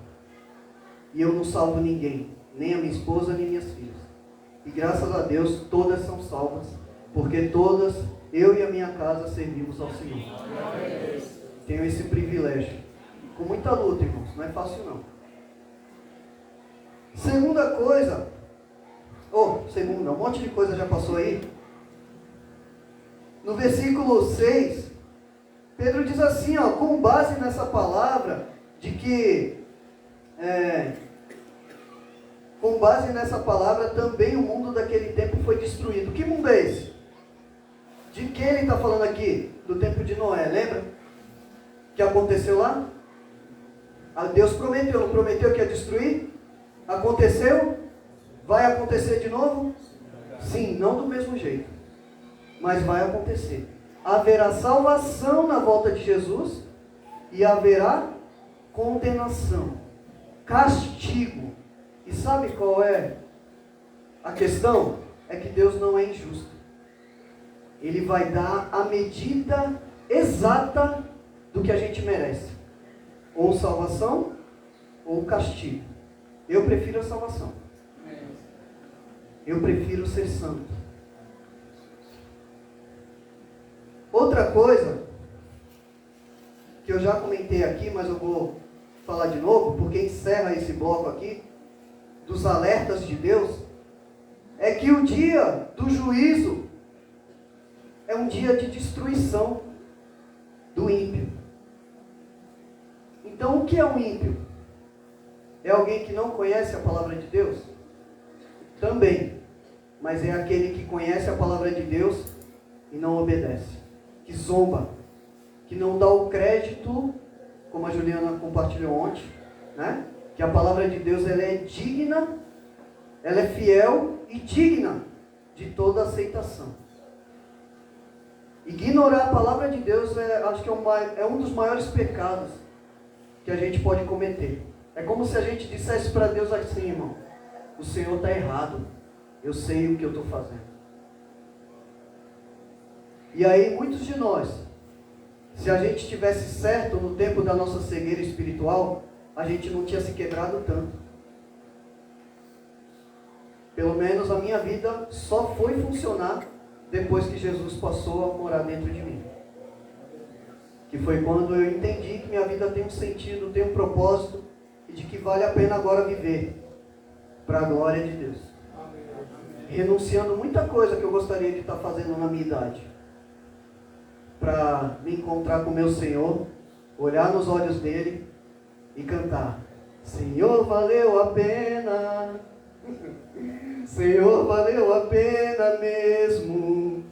E eu não salvo ninguém, nem a minha esposa, nem minhas filhas. E graças a Deus, todas são salvas, porque todas, eu e a minha casa, servimos ao Senhor. Tenho esse privilégio. Com muita luta, irmãos, não é fácil não. Segunda coisa, um monte de coisa já passou aí. No versículo 6, Pedro diz assim, com base nessa palavra, com base nessa palavra também o mundo daquele tempo foi destruído. Que mundo é esse? De que ele está falando aqui? Do tempo de Noé, lembra? Que aconteceu lá? Deus prometeu, não prometeu que ia destruir? Aconteceu? Vai acontecer de novo? Sim, não do mesmo jeito, mas vai acontecer. Haverá salvação na volta de Jesus e haverá condenação, castigo. E sabe qual é a questão? É que Deus não é injusto. Ele vai dar a medida exata do que a gente merece. Ou salvação, ou castigo. Eu prefiro a salvação. Eu prefiro ser santo. Outra coisa, que eu já comentei aqui, mas eu vou falar de novo, porque encerra esse bloco aqui, dos alertas de Deus, é que o dia do juízo é um dia de destruição do ímpio. Então, o que é um ímpio? É alguém que não conhece a palavra de Deus? Também. Mas é aquele que conhece a palavra de Deus e não obedece. Que zomba. Que não dá o crédito, como a Juliana compartilhou ontem, né? Que a palavra de Deus ela é digna, ela é fiel e digna de toda aceitação. Ignorar a palavra de Deus acho que é um dos maiores pecados que a gente pode cometer. É como se a gente dissesse para Deus assim, irmão, o Senhor está errado, eu sei o que eu estou fazendo. E aí muitos de nós, se a gente tivesse certo no tempo da nossa cegueira espiritual, a gente não tinha se quebrado tanto. Pelo menos a minha vida só foi funcionar depois que Jesus passou a morar dentro de mim. Que foi quando eu entendi que minha vida tem um sentido, tem um propósito, e de que vale a pena agora viver para a glória de Deus. Renunciando muita coisa que eu gostaria de estar fazendo na minha idade, para me encontrar com o meu Senhor, olhar nos olhos dele e cantar: Senhor, valeu a pena, Senhor, valeu a pena mesmo.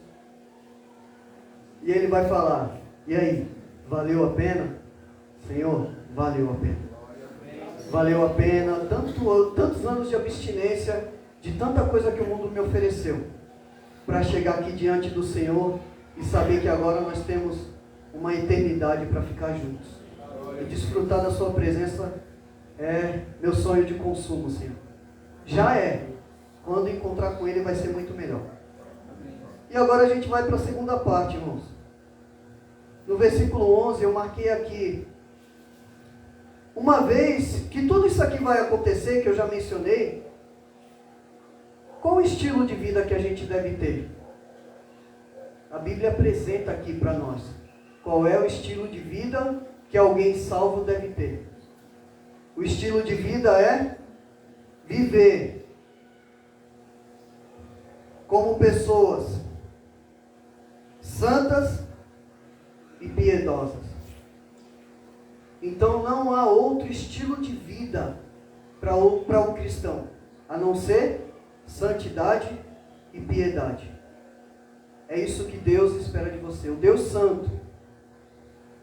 E ele vai falar: e aí, valeu a pena? Senhor, valeu a pena. Valeu a pena tantos anos de abstinência, de tanta coisa que o mundo me ofereceu, para chegar aqui diante do Senhor e saber que agora nós temos uma eternidade para ficar juntos. E desfrutar da sua presença é meu sonho de consumo, Senhor. Já é. Quando encontrar com Ele vai ser muito melhor. E agora a gente vai para a segunda parte, irmãos. No versículo 11 eu marquei aqui: uma vez que tudo isso aqui vai acontecer, que eu já mencionei, qual o estilo de vida que a gente deve ter? A Bíblia apresenta aqui para nós qual é o estilo de vida que alguém salvo deve ter. O estilo de vida é viver como pessoas santas e piedosas. Então não há outro estilo de vida para o cristão, a não ser santidade e piedade. É isso que Deus espera de você. O Deus Santo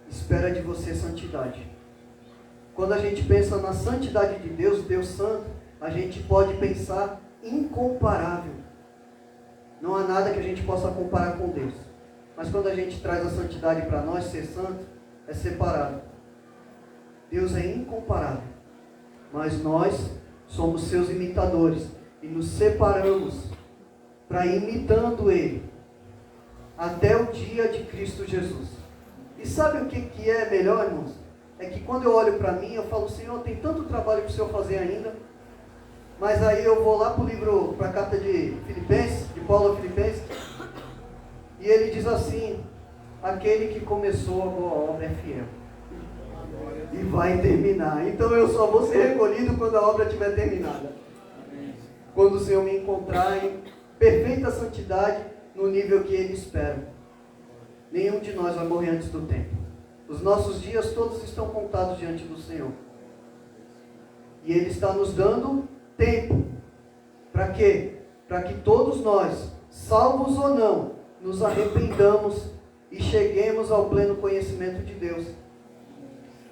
espera de você santidade. Quando a gente pensa na santidade de Deus, Deus Santo, a gente pode pensar incomparável. Não há nada que a gente possa comparar com Deus. Mas quando a gente traz a santidade para nós, ser santo, é separado. Deus é incomparável. Mas nós somos seus imitadores. E nos separamos para ir imitando Ele. Até o dia de Cristo Jesus. E sabe o que é melhor, irmãos? É que quando eu olho para mim, eu falo: Senhor, tem tanto trabalho para o Senhor fazer ainda. Mas aí eu vou lá para a carta de Filipenses, de Paulo a Filipenses, e ele diz assim: aquele que começou a boa obra é fiel e vai terminar. Então eu só vou ser recolhido quando a obra estiver terminada. Quando o Senhor me encontrar em perfeita santidade, no nível que Ele espera. Nenhum de nós vai morrer antes do tempo. Os nossos dias todos estão contados diante do Senhor. E Ele está nos dando tempo. Para quê? Para que todos nós, salvos ou não, nos arrependamos e cheguemos ao pleno conhecimento de Deus.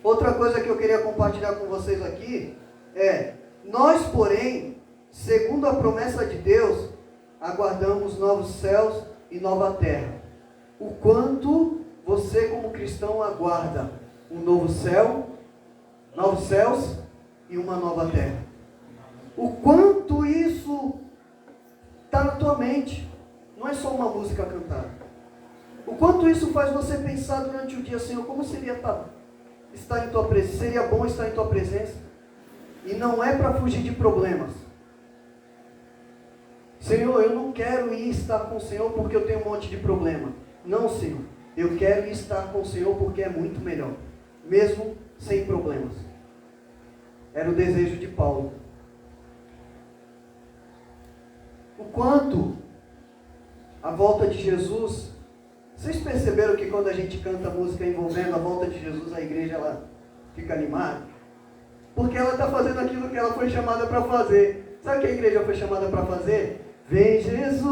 Outra coisa que eu queria compartilhar com vocês aqui é: nós, porém, segundo a promessa de Deus, aguardamos novos céus e nova terra. O quanto você, como cristão, aguarda um novo céu, novos céus e uma nova terra? O quanto isso está na tua mente? Não é só uma música cantada. O quanto isso faz você pensar durante o dia: Senhor, como seria estar em tua presença? Seria bom estar em tua presença. E não é para fugir de problemas. Senhor, eu não quero ir estar com o Senhor porque eu tenho um monte de problema. Não, Senhor. Eu quero ir estar com o Senhor porque é muito melhor, mesmo sem problemas. Era o desejo de Paulo. O quanto a volta de Jesus... Vocês perceberam que quando a gente canta música envolvendo a volta de Jesus, a igreja ela fica animada? Porque ela está fazendo aquilo que ela foi chamada para fazer. Sabe o que a igreja foi chamada para fazer? Vem Jesus,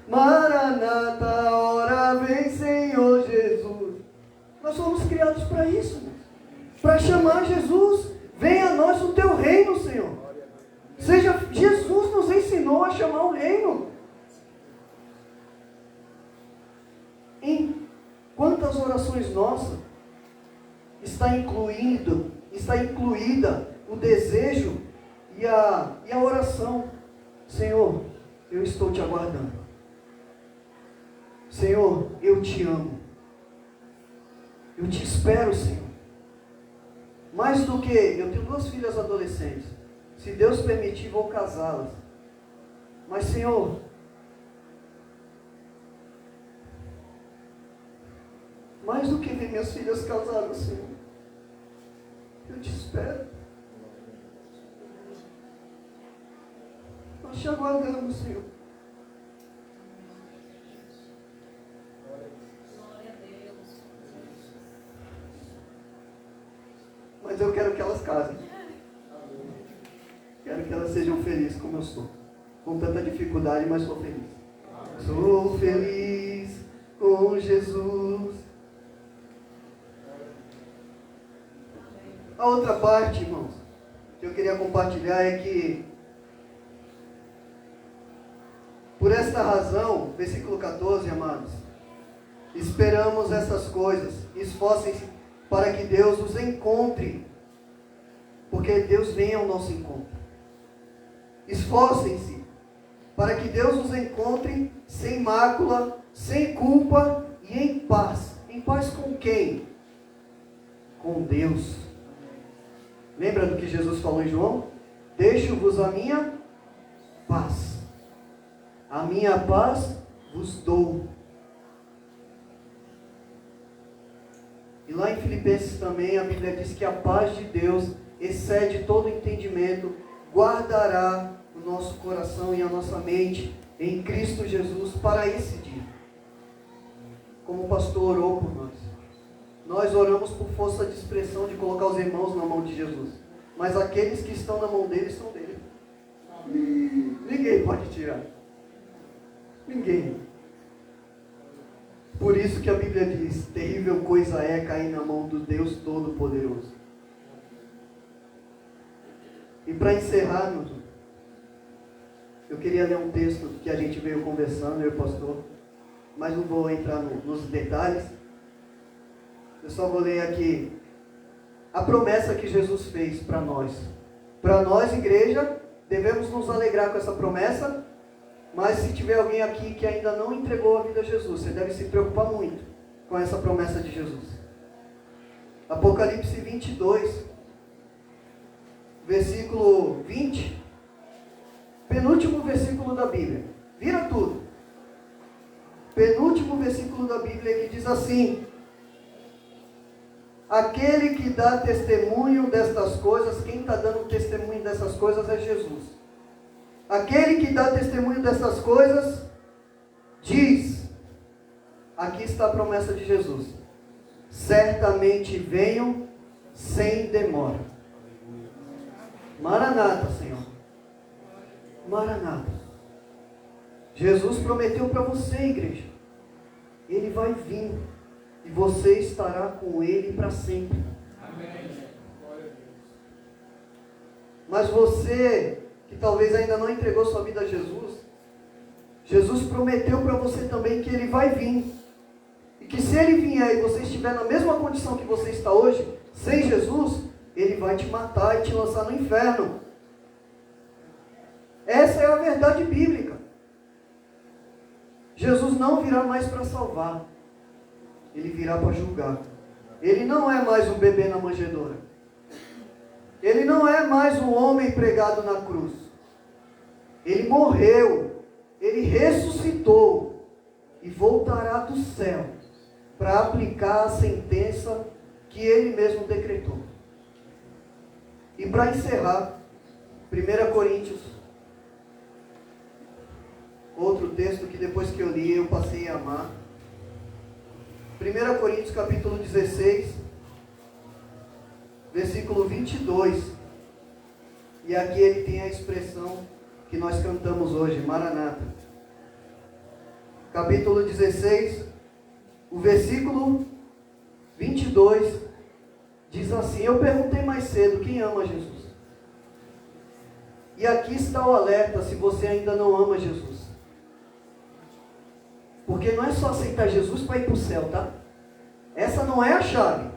Maranata, a hora vem Senhor Jesus. Nós somos criados para isso, para chamar Jesus. Venha a nós o teu reino, Senhor. Jesus nos ensinou a chamar o reino. Em quantas orações nossas está incluída o desejo e a oração: Senhor, eu estou te aguardando. Senhor, eu te amo. Eu te espero, Senhor. Mais do que... Eu tenho 2 filhas adolescentes. Se Deus permitir, vou casá-las. Mas, Senhor, mais do que ver minhas filhas casadas, Senhor, eu te espero. Nós te aguardamos, Senhor. Mas eu quero que elas casem. Quero que elas sejam felizes como eu sou. Com tanta dificuldade, mas sou feliz. Sou feliz com Jesus. A outra parte, irmãos, que eu queria compartilhar é que, por esta razão, versículo 14, amados, esperamos essas coisas, esforcem-se para que Deus os encontre, porque Deus vem ao nosso encontro. Esforcem-se para que Deus os encontre sem mácula, sem culpa e em paz. Em paz com quem? Com Deus. Lembra do que Jesus falou em João? Deixo-vos a minha paz. A minha paz vos dou. E lá em Filipenses também a Bíblia diz que a paz de Deus excede todo entendimento, guardará o nosso coração e a nossa mente em Cristo Jesus para esse dia. Como o pastor orou por nós. Nós oramos por força de expressão de colocar os irmãos na mão de Jesus. Mas aqueles que estão na mão dele são dele. Ninguém pode tirar. Ninguém. Por isso que a Bíblia diz: terrível coisa é cair na mão do Deus Todo-Poderoso. E para encerrar, eu queria ler um texto que a gente veio conversando, eu e o pastor, mas não vou entrar nos detalhes. Eu só vou ler aqui a promessa que Jesus fez para nós. Para nós, igreja, devemos nos alegrar com essa promessa, mas se tiver alguém aqui que ainda não entregou a vida a Jesus, você deve se preocupar muito com essa promessa de Jesus. Apocalipse 22, versículo 20, penúltimo versículo da Bíblia. Vira tudo. Penúltimo versículo da Bíblia, ele diz assim: aquele que dá testemunho destas coisas, quem está dando testemunho dessas coisas é Jesus. Aquele que dá testemunho dessas coisas diz, aqui está a promessa de Jesus: certamente venho sem demora. Maranata, Senhor. Maranata. Jesus prometeu para você, igreja. Ele vai vir. E você estará com Ele para sempre. Amém. Mas você, que talvez ainda não entregou sua vida a Jesus, Jesus prometeu para você também que Ele vai vir. E que se Ele vier e você estiver na mesma condição que você está hoje, sem Jesus, Ele vai te matar e te lançar no inferno. Essa é a verdade bíblica. Jesus não virá mais para salvar. Ele virá para julgar. Ele não é mais um bebê na manjedoura. Ele não é mais um homem pregado na cruz. Ele morreu. Ele ressuscitou. E voltará do céu para aplicar a sentença que Ele mesmo decretou. E para encerrar, 1 Coríntios, outro texto que depois que eu li eu passei a amar. 1 Coríntios capítulo 16, versículo 22. E aqui ele tem a expressão que nós cantamos hoje, Maranata. Capítulo 16, o versículo 22 diz assim: eu perguntei mais cedo, quem ama Jesus? E aqui está o alerta se você ainda não ama Jesus. Porque não é só aceitar Jesus para ir para o céu, tá? Essa não é a chave.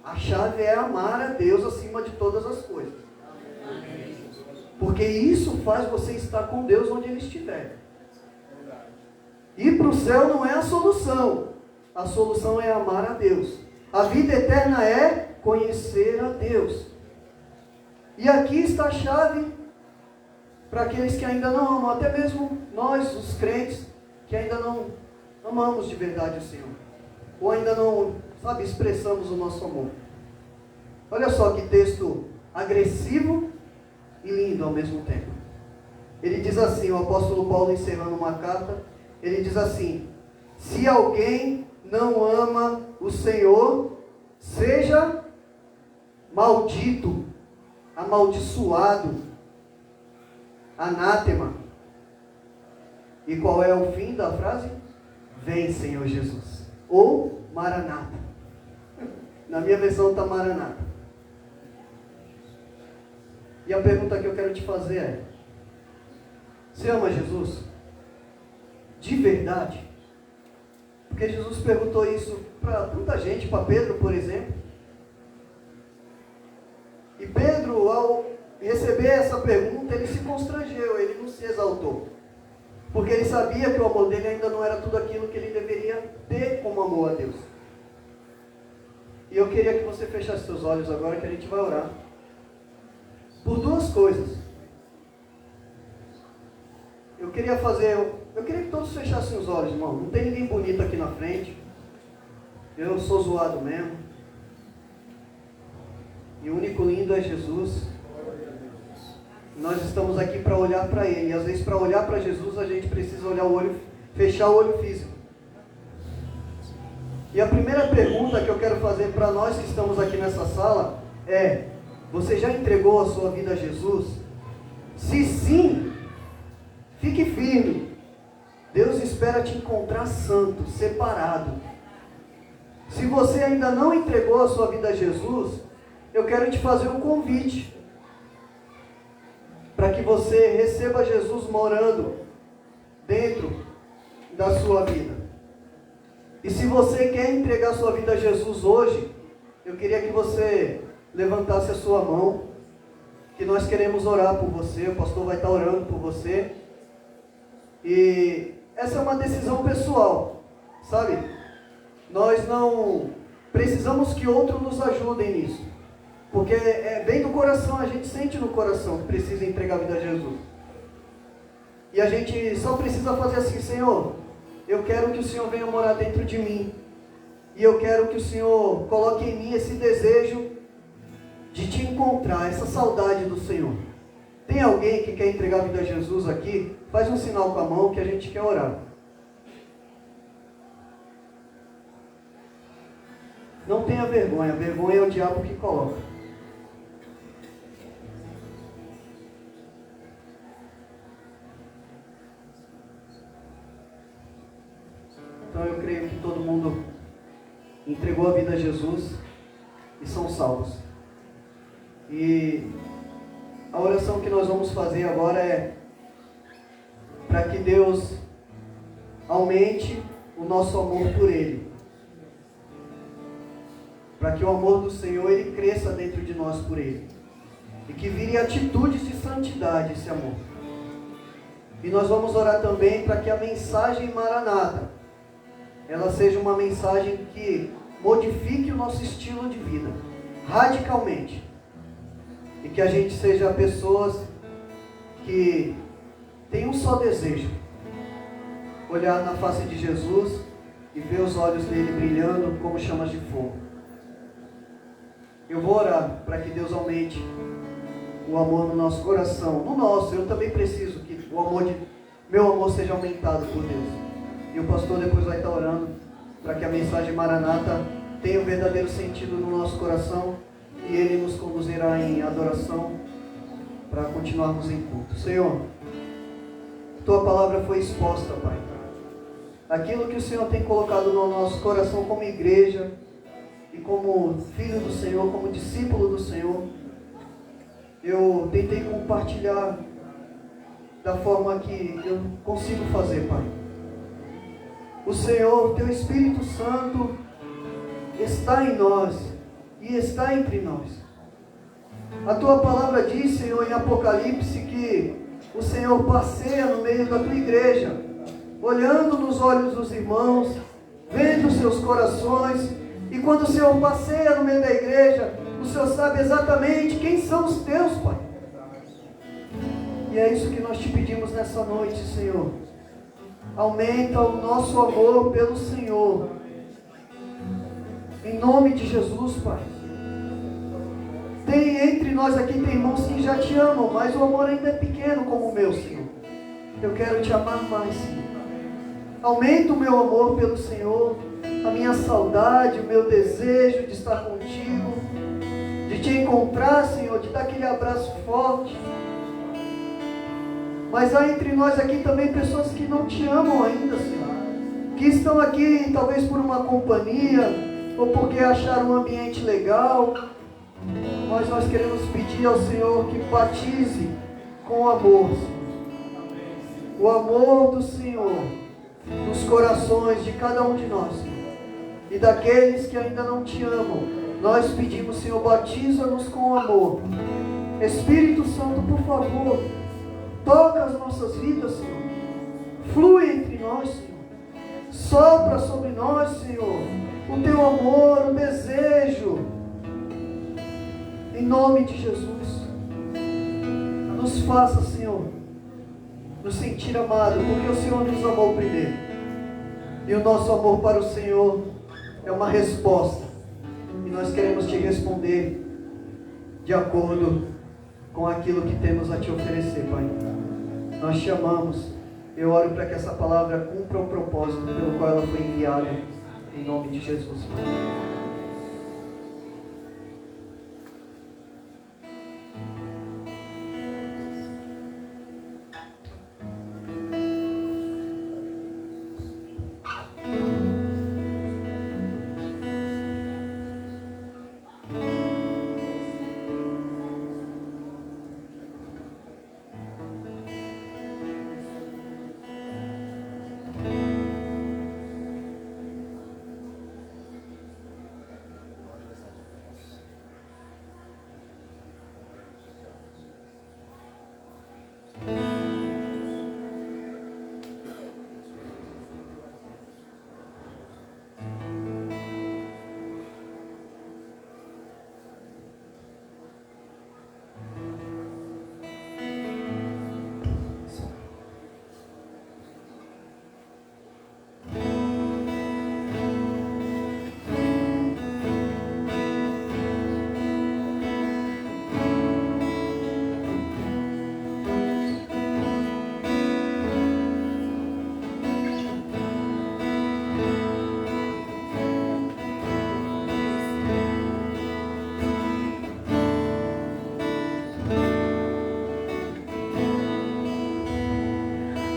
A chave é amar a Deus acima de todas as coisas. Porque isso faz você estar com Deus onde Ele estiver. Ir para o céu não é a solução. A solução é amar a Deus. A vida eterna é conhecer a Deus. E aqui está a chave para aqueles que ainda não amam, até mesmo nós, os crentes, que ainda não amamos de verdade o Senhor, ou ainda não, expressamos o nosso amor. Olha só que texto agressivo e lindo ao mesmo tempo. Ele diz assim, o apóstolo Paulo encerrando uma carta, ele diz assim: se alguém não ama o Senhor, seja maldito, amaldiçoado, anátema. E qual é o fim da frase? Vem, Senhor Jesus. Ou Maranata. Na minha versão está Maranata. E a pergunta que eu quero te fazer é: você ama Jesus? De verdade? Porque Jesus perguntou isso para tanta gente, para Pedro, por exemplo. E Pedro, ao receber essa pergunta, ele se constrangeu, ele não se exaltou. Porque ele sabia que o amor dele ainda não era tudo aquilo que ele deveria ter como amor a Deus. E eu queria que você fechasse seus olhos agora, que a gente vai orar. Por duas coisas. Eu queria que todos fechassem os olhos, irmão. Não tem ninguém bonito aqui na frente. Eu sou zoado mesmo. E o único lindo é Jesus. Nós estamos aqui para olhar para Ele. E às vezes para olhar para Jesus a gente precisa fechar o olho físico. E a primeira pergunta que eu quero fazer para nós que estamos aqui nessa sala é: você já entregou a sua vida a Jesus? Se sim, fique firme. Deus espera te encontrar santo, separado. Se você ainda não entregou a sua vida a Jesus, eu quero te fazer um convite para que você receba Jesus morando dentro da sua vida. E se você quer entregar a sua vida a Jesus hoje, eu queria que você levantasse a sua mão, que nós queremos orar por você. O pastor vai estar orando por você. E essa é uma decisão pessoal, sabe? Nós não precisamos que outros nos ajudem nisso. Porque vem do coração, a gente sente no coração que precisa entregar a vida a Jesus. E a gente só precisa fazer assim: Senhor, eu quero que o Senhor venha morar dentro de mim. E eu quero que o Senhor coloque em mim esse desejo de te encontrar, essa saudade do Senhor. Tem alguém que quer entregar a vida a Jesus aqui? Faz um sinal com a mão que a gente quer orar. Não tenha vergonha, a vergonha é o diabo que coloca. Então eu creio que todo mundo entregou a vida a Jesus e são salvos. E a oração que nós vamos fazer agora é para que Deus aumente o nosso amor por Ele. Para que o amor do Senhor Ele cresça dentro de nós por Ele. E que vire atitudes de santidade esse amor. E nós vamos orar também para que a mensagem Maranata, ela seja uma mensagem que modifique o nosso estilo de vida, radicalmente. E que a gente seja pessoas que têm um só desejo: olhar na face de Jesus e ver os olhos dele brilhando como chamas de fogo. Eu vou orar para que Deus aumente o amor no nosso coração. No nosso, eu também preciso que meu amor seja aumentado por Deus. E o pastor depois vai estar orando para que a mensagem Maranata tenha um verdadeiro sentido no nosso coração. E Ele nos conduzirá em adoração para continuarmos em culto. Senhor, Tua palavra foi exposta, Pai. Aquilo que o Senhor tem colocado no nosso coração como igreja e como filho do Senhor, como discípulo do Senhor, eu tentei compartilhar da forma que eu consigo fazer, Pai. O Senhor, Teu Espírito Santo, está em nós e está entre nós. A Tua palavra diz, Senhor, em Apocalipse, que o Senhor passeia no meio da Tua igreja, olhando nos olhos dos irmãos, vendo os seus corações, e quando o Senhor passeia no meio da igreja, o Senhor sabe exatamente quem são os Teus, Pai. E é isso que nós te pedimos nessa noite, Senhor. Aumenta o nosso amor pelo Senhor. Em nome de Jesus, Pai. Tem entre nós aqui, tem irmãos que já te amam, mas o amor ainda é pequeno como o meu, Senhor. Eu quero te amar mais, Senhor. Aumenta o meu amor pelo Senhor, a minha saudade, o meu desejo de estar contigo, de te encontrar, Senhor, de dar aquele abraço forte. Mas há entre nós aqui também pessoas que não te amam ainda, Senhor. Que estão aqui talvez por uma companhia, ou porque acharam um ambiente legal. Mas nós queremos pedir ao Senhor que batize com amor, Senhor. O amor do Senhor nos corações de cada um de nós, Senhor. E daqueles que ainda não te amam, nós pedimos, Senhor, batiza-nos com amor. Espírito Santo, por favor, toca as nossas vidas, Senhor. Flui entre nós, Senhor. Sopra sobre nós, Senhor, o Teu amor, o desejo. Em nome de Jesus. Nos faça, Senhor, nos sentir amados, porque o Senhor nos amou primeiro. E o nosso amor para o Senhor é uma resposta. E nós queremos te responder de acordo com aquilo que temos a te oferecer, Pai. Nós te amamos. Eu oro para que essa palavra cumpra o propósito pelo qual ela foi enviada. Em nome de Jesus, Pai.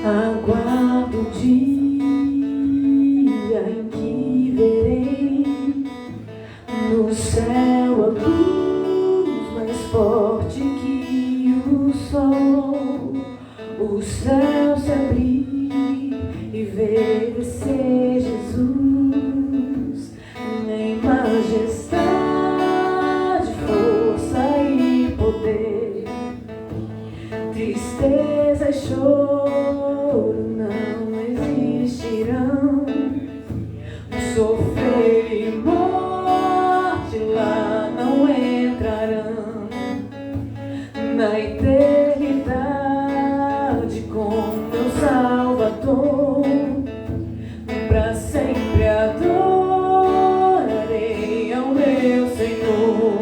Aguardo o dia em que verei no céu a luz mais forte que o sol, o céu se abrir e ver descer Jesus em majestade, força e poder. Tristeza e choro não existirão, sofrer e morte lá não entrarão. Na eternidade com meu Salvador, pra sempre adorarei ao meu Senhor.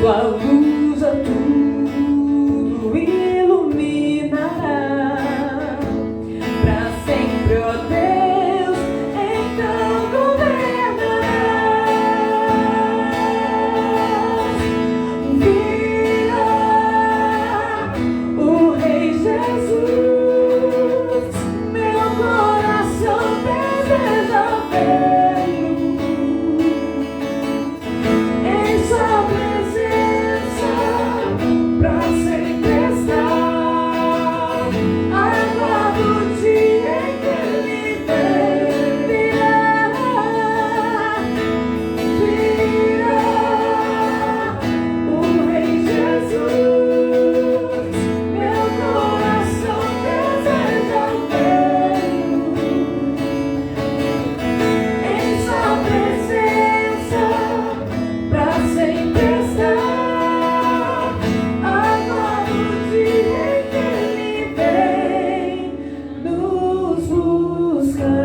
Tua luz a tudo iluminará, pra sempre, ó Deus, então governarás. Virá o Rei Jesus, meu coração deseja vê-lo em sua presença, pra sempre estar. Aguardo o dia em que Ele virá. Virá o Rei Jesus, meu coração deseja vê-lo em sua presença, pra sempre estar. Aguardo o dia em que Ele vem nos buscar.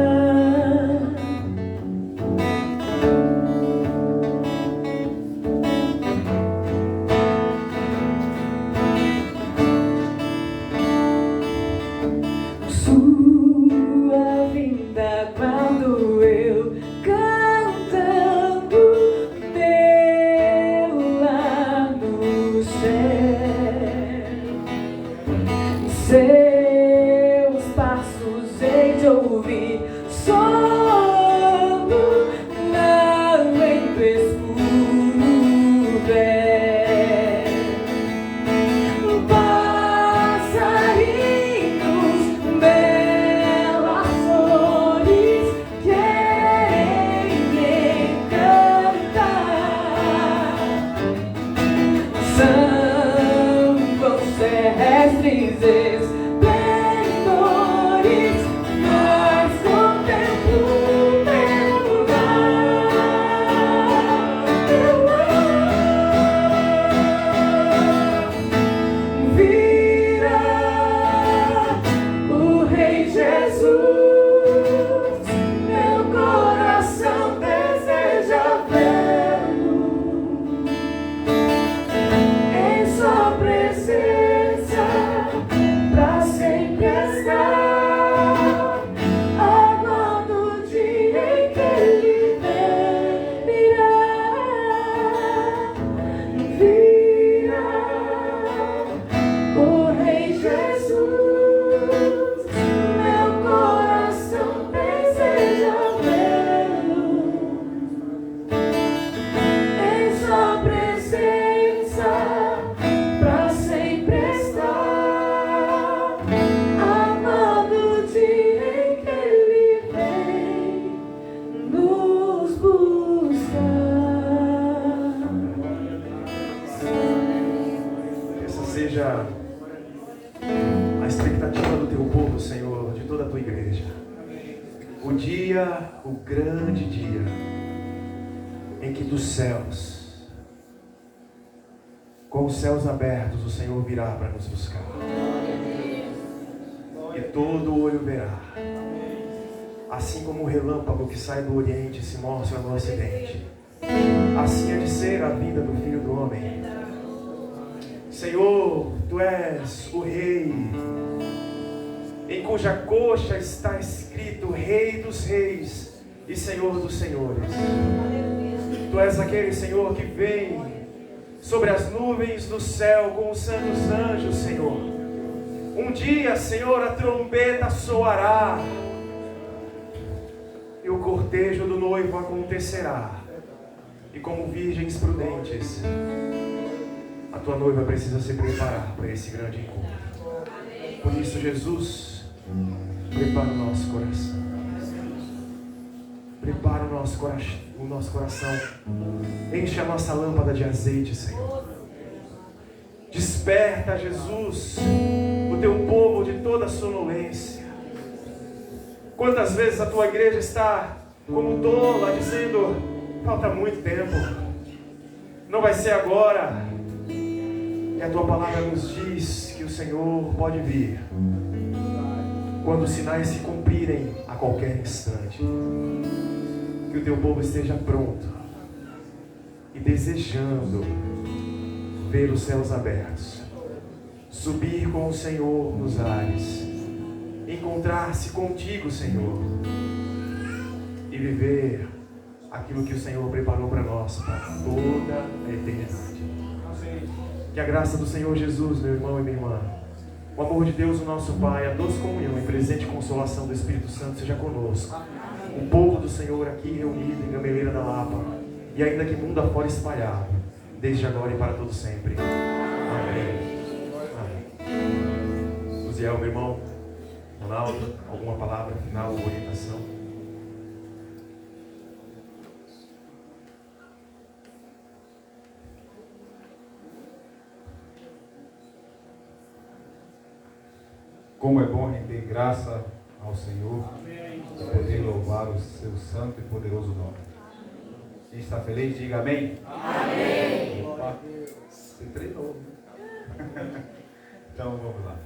Sua vinda quando eu cantando meu lá no céu, seus passos hei de ouvir soando na lento escuro velho. Passarinhos, belas flores que o grande dia em que dos céus, com os céus abertos, o Senhor virá para nos buscar. E todo olho verá. Assim como o relâmpago que sai do Oriente e se mostra no Ocidente, assim há de ser a vida do Filho do Homem. Senhor, Tu és o Rei, em cuja coxa está escrito Rei dos Reis e Senhor dos Senhores. Tu és aquele, Senhor, que vem sobre as nuvens do céu com os santos anjos, Senhor. Um dia, Senhor, a trombeta soará e o cortejo do noivo acontecerá. E como virgens prudentes, a tua noiva precisa se preparar para esse grande encontro. Por isso, Jesus, prepara o nosso coração. Prepara o nosso coração. Enche a nossa lâmpada de azeite, Senhor. Desperta, Jesus, o teu povo de toda sonolência. Quantas vezes a tua igreja está como tola, dizendo: falta muito tempo, não vai ser agora. E a tua palavra nos diz que o Senhor pode vir quando os sinais se cumprirem a qualquer instante. Que o teu povo esteja pronto e desejando ver os céus abertos, subir com o Senhor nos ares, encontrar-se contigo, Senhor, e viver aquilo que o Senhor preparou para nós, para toda a eternidade. Que a graça do Senhor Jesus, meu irmão e minha irmã, o amor de Deus, o nosso Pai, a doce comunhão e presente consolação do Espírito Santo seja conosco. O povo do Senhor aqui reunido em Gameleira da Lapa, e ainda que mundo afora espalhado, desde agora e para todo sempre. Amém. Amém. Uziel, meu irmão, Ronaldo, alguma palavra final ou orientação? Como é bom render graça ao Senhor e poder louvar o seu santo e poderoso nome. Quem está feliz, diga amém. Amém. Opa, você treinou, né? Então vamos lá.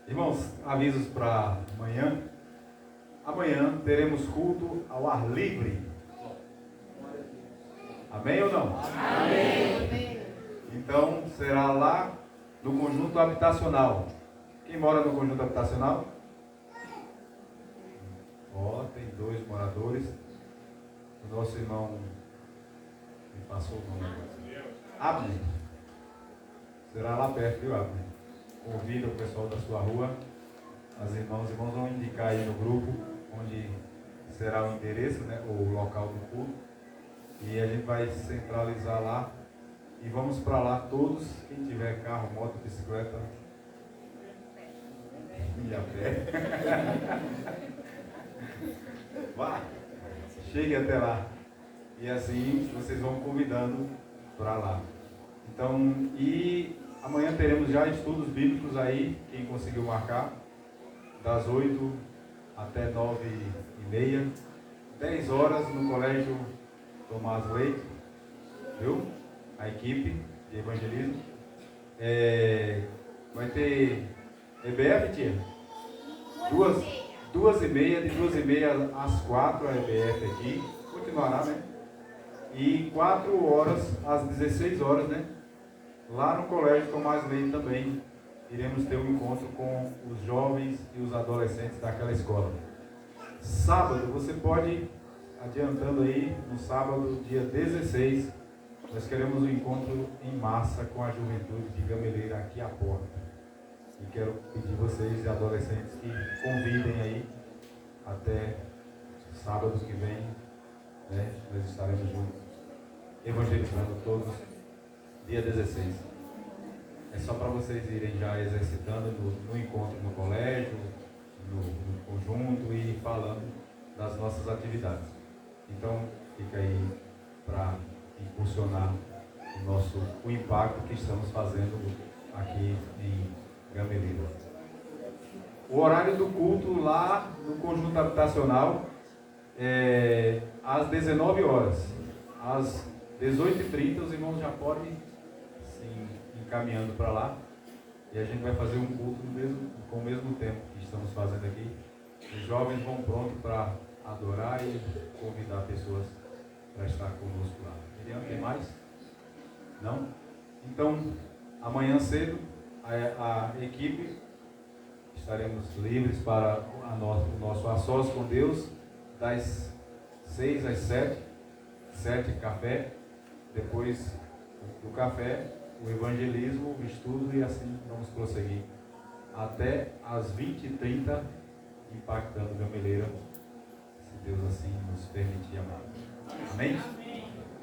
Irmãos, avisos para amanhã. Amanhã teremos culto ao ar livre. Amém ou não? Amém. Então será lá no conjunto habitacional. Quem mora no conjunto habitacional? Ó, tem 2 moradores. O nosso irmão me passou o nome agora. Abner. Será lá perto, viu, Abner? Convida o pessoal da sua rua. As irmãs e irmãos vão indicar aí no grupo onde será o endereço, né, o local do culto. E a gente vai centralizar lá. E vamos para lá todos. Quem tiver carro, moto, bicicleta e a pé. Vá, chegue até lá. E assim vocês vão convidando para lá. Então, e amanhã teremos já estudos bíblicos aí, quem conseguiu marcar, das 8 até 9h30, 10 horas no Colégio Tomás Leite, viu? A equipe de evangelismo. Vai ter EBF, tia? 2h30, de 2h30 às 4 a EBF aqui, continuará, né? E 4 horas às 16 horas, né? Lá no Colégio Tomás Leite também iremos ter um encontro com os jovens e os adolescentes daquela escola. Sábado, você pode, adiantando aí, no sábado, dia 16, nós queremos um encontro em massa com a juventude de Gameleira aqui à porta. E quero pedir vocês, adolescentes, que convidem aí até sábado que vem, né? Nós estaremos juntos, evangelizando todos, dia 16. É só para vocês irem já exercitando no encontro no colégio, no conjunto e falando das nossas atividades. Então, fica aí para impulsionar o impacto que estamos fazendo aqui em Gameleira. O horário do culto lá no conjunto habitacional às 19 horas. Às 18h30 os irmãos já podem se encaminhando para lá. E a gente vai fazer um culto com o mesmo tempo que estamos fazendo aqui. Os jovens vão prontos para adorar e convidar pessoas para estar conosco lá. Miriam, tem mais? Não? Então, amanhã cedo, a equipe, estaremos livres para o nosso a sós com Deus, das 6 às 7, 7 café, depois do café, o evangelismo, o estudo e assim vamos prosseguir até às 20h30, impactando Gameleira, se Deus assim nos permitir, amado. Amém?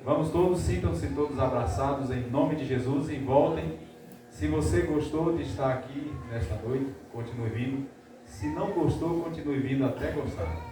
Vamos todos, sintam-se todos abraçados em nome de Jesus e voltem. Se você gostou de estar aqui nesta noite, continue vindo. Se não gostou, continue vindo até gostar.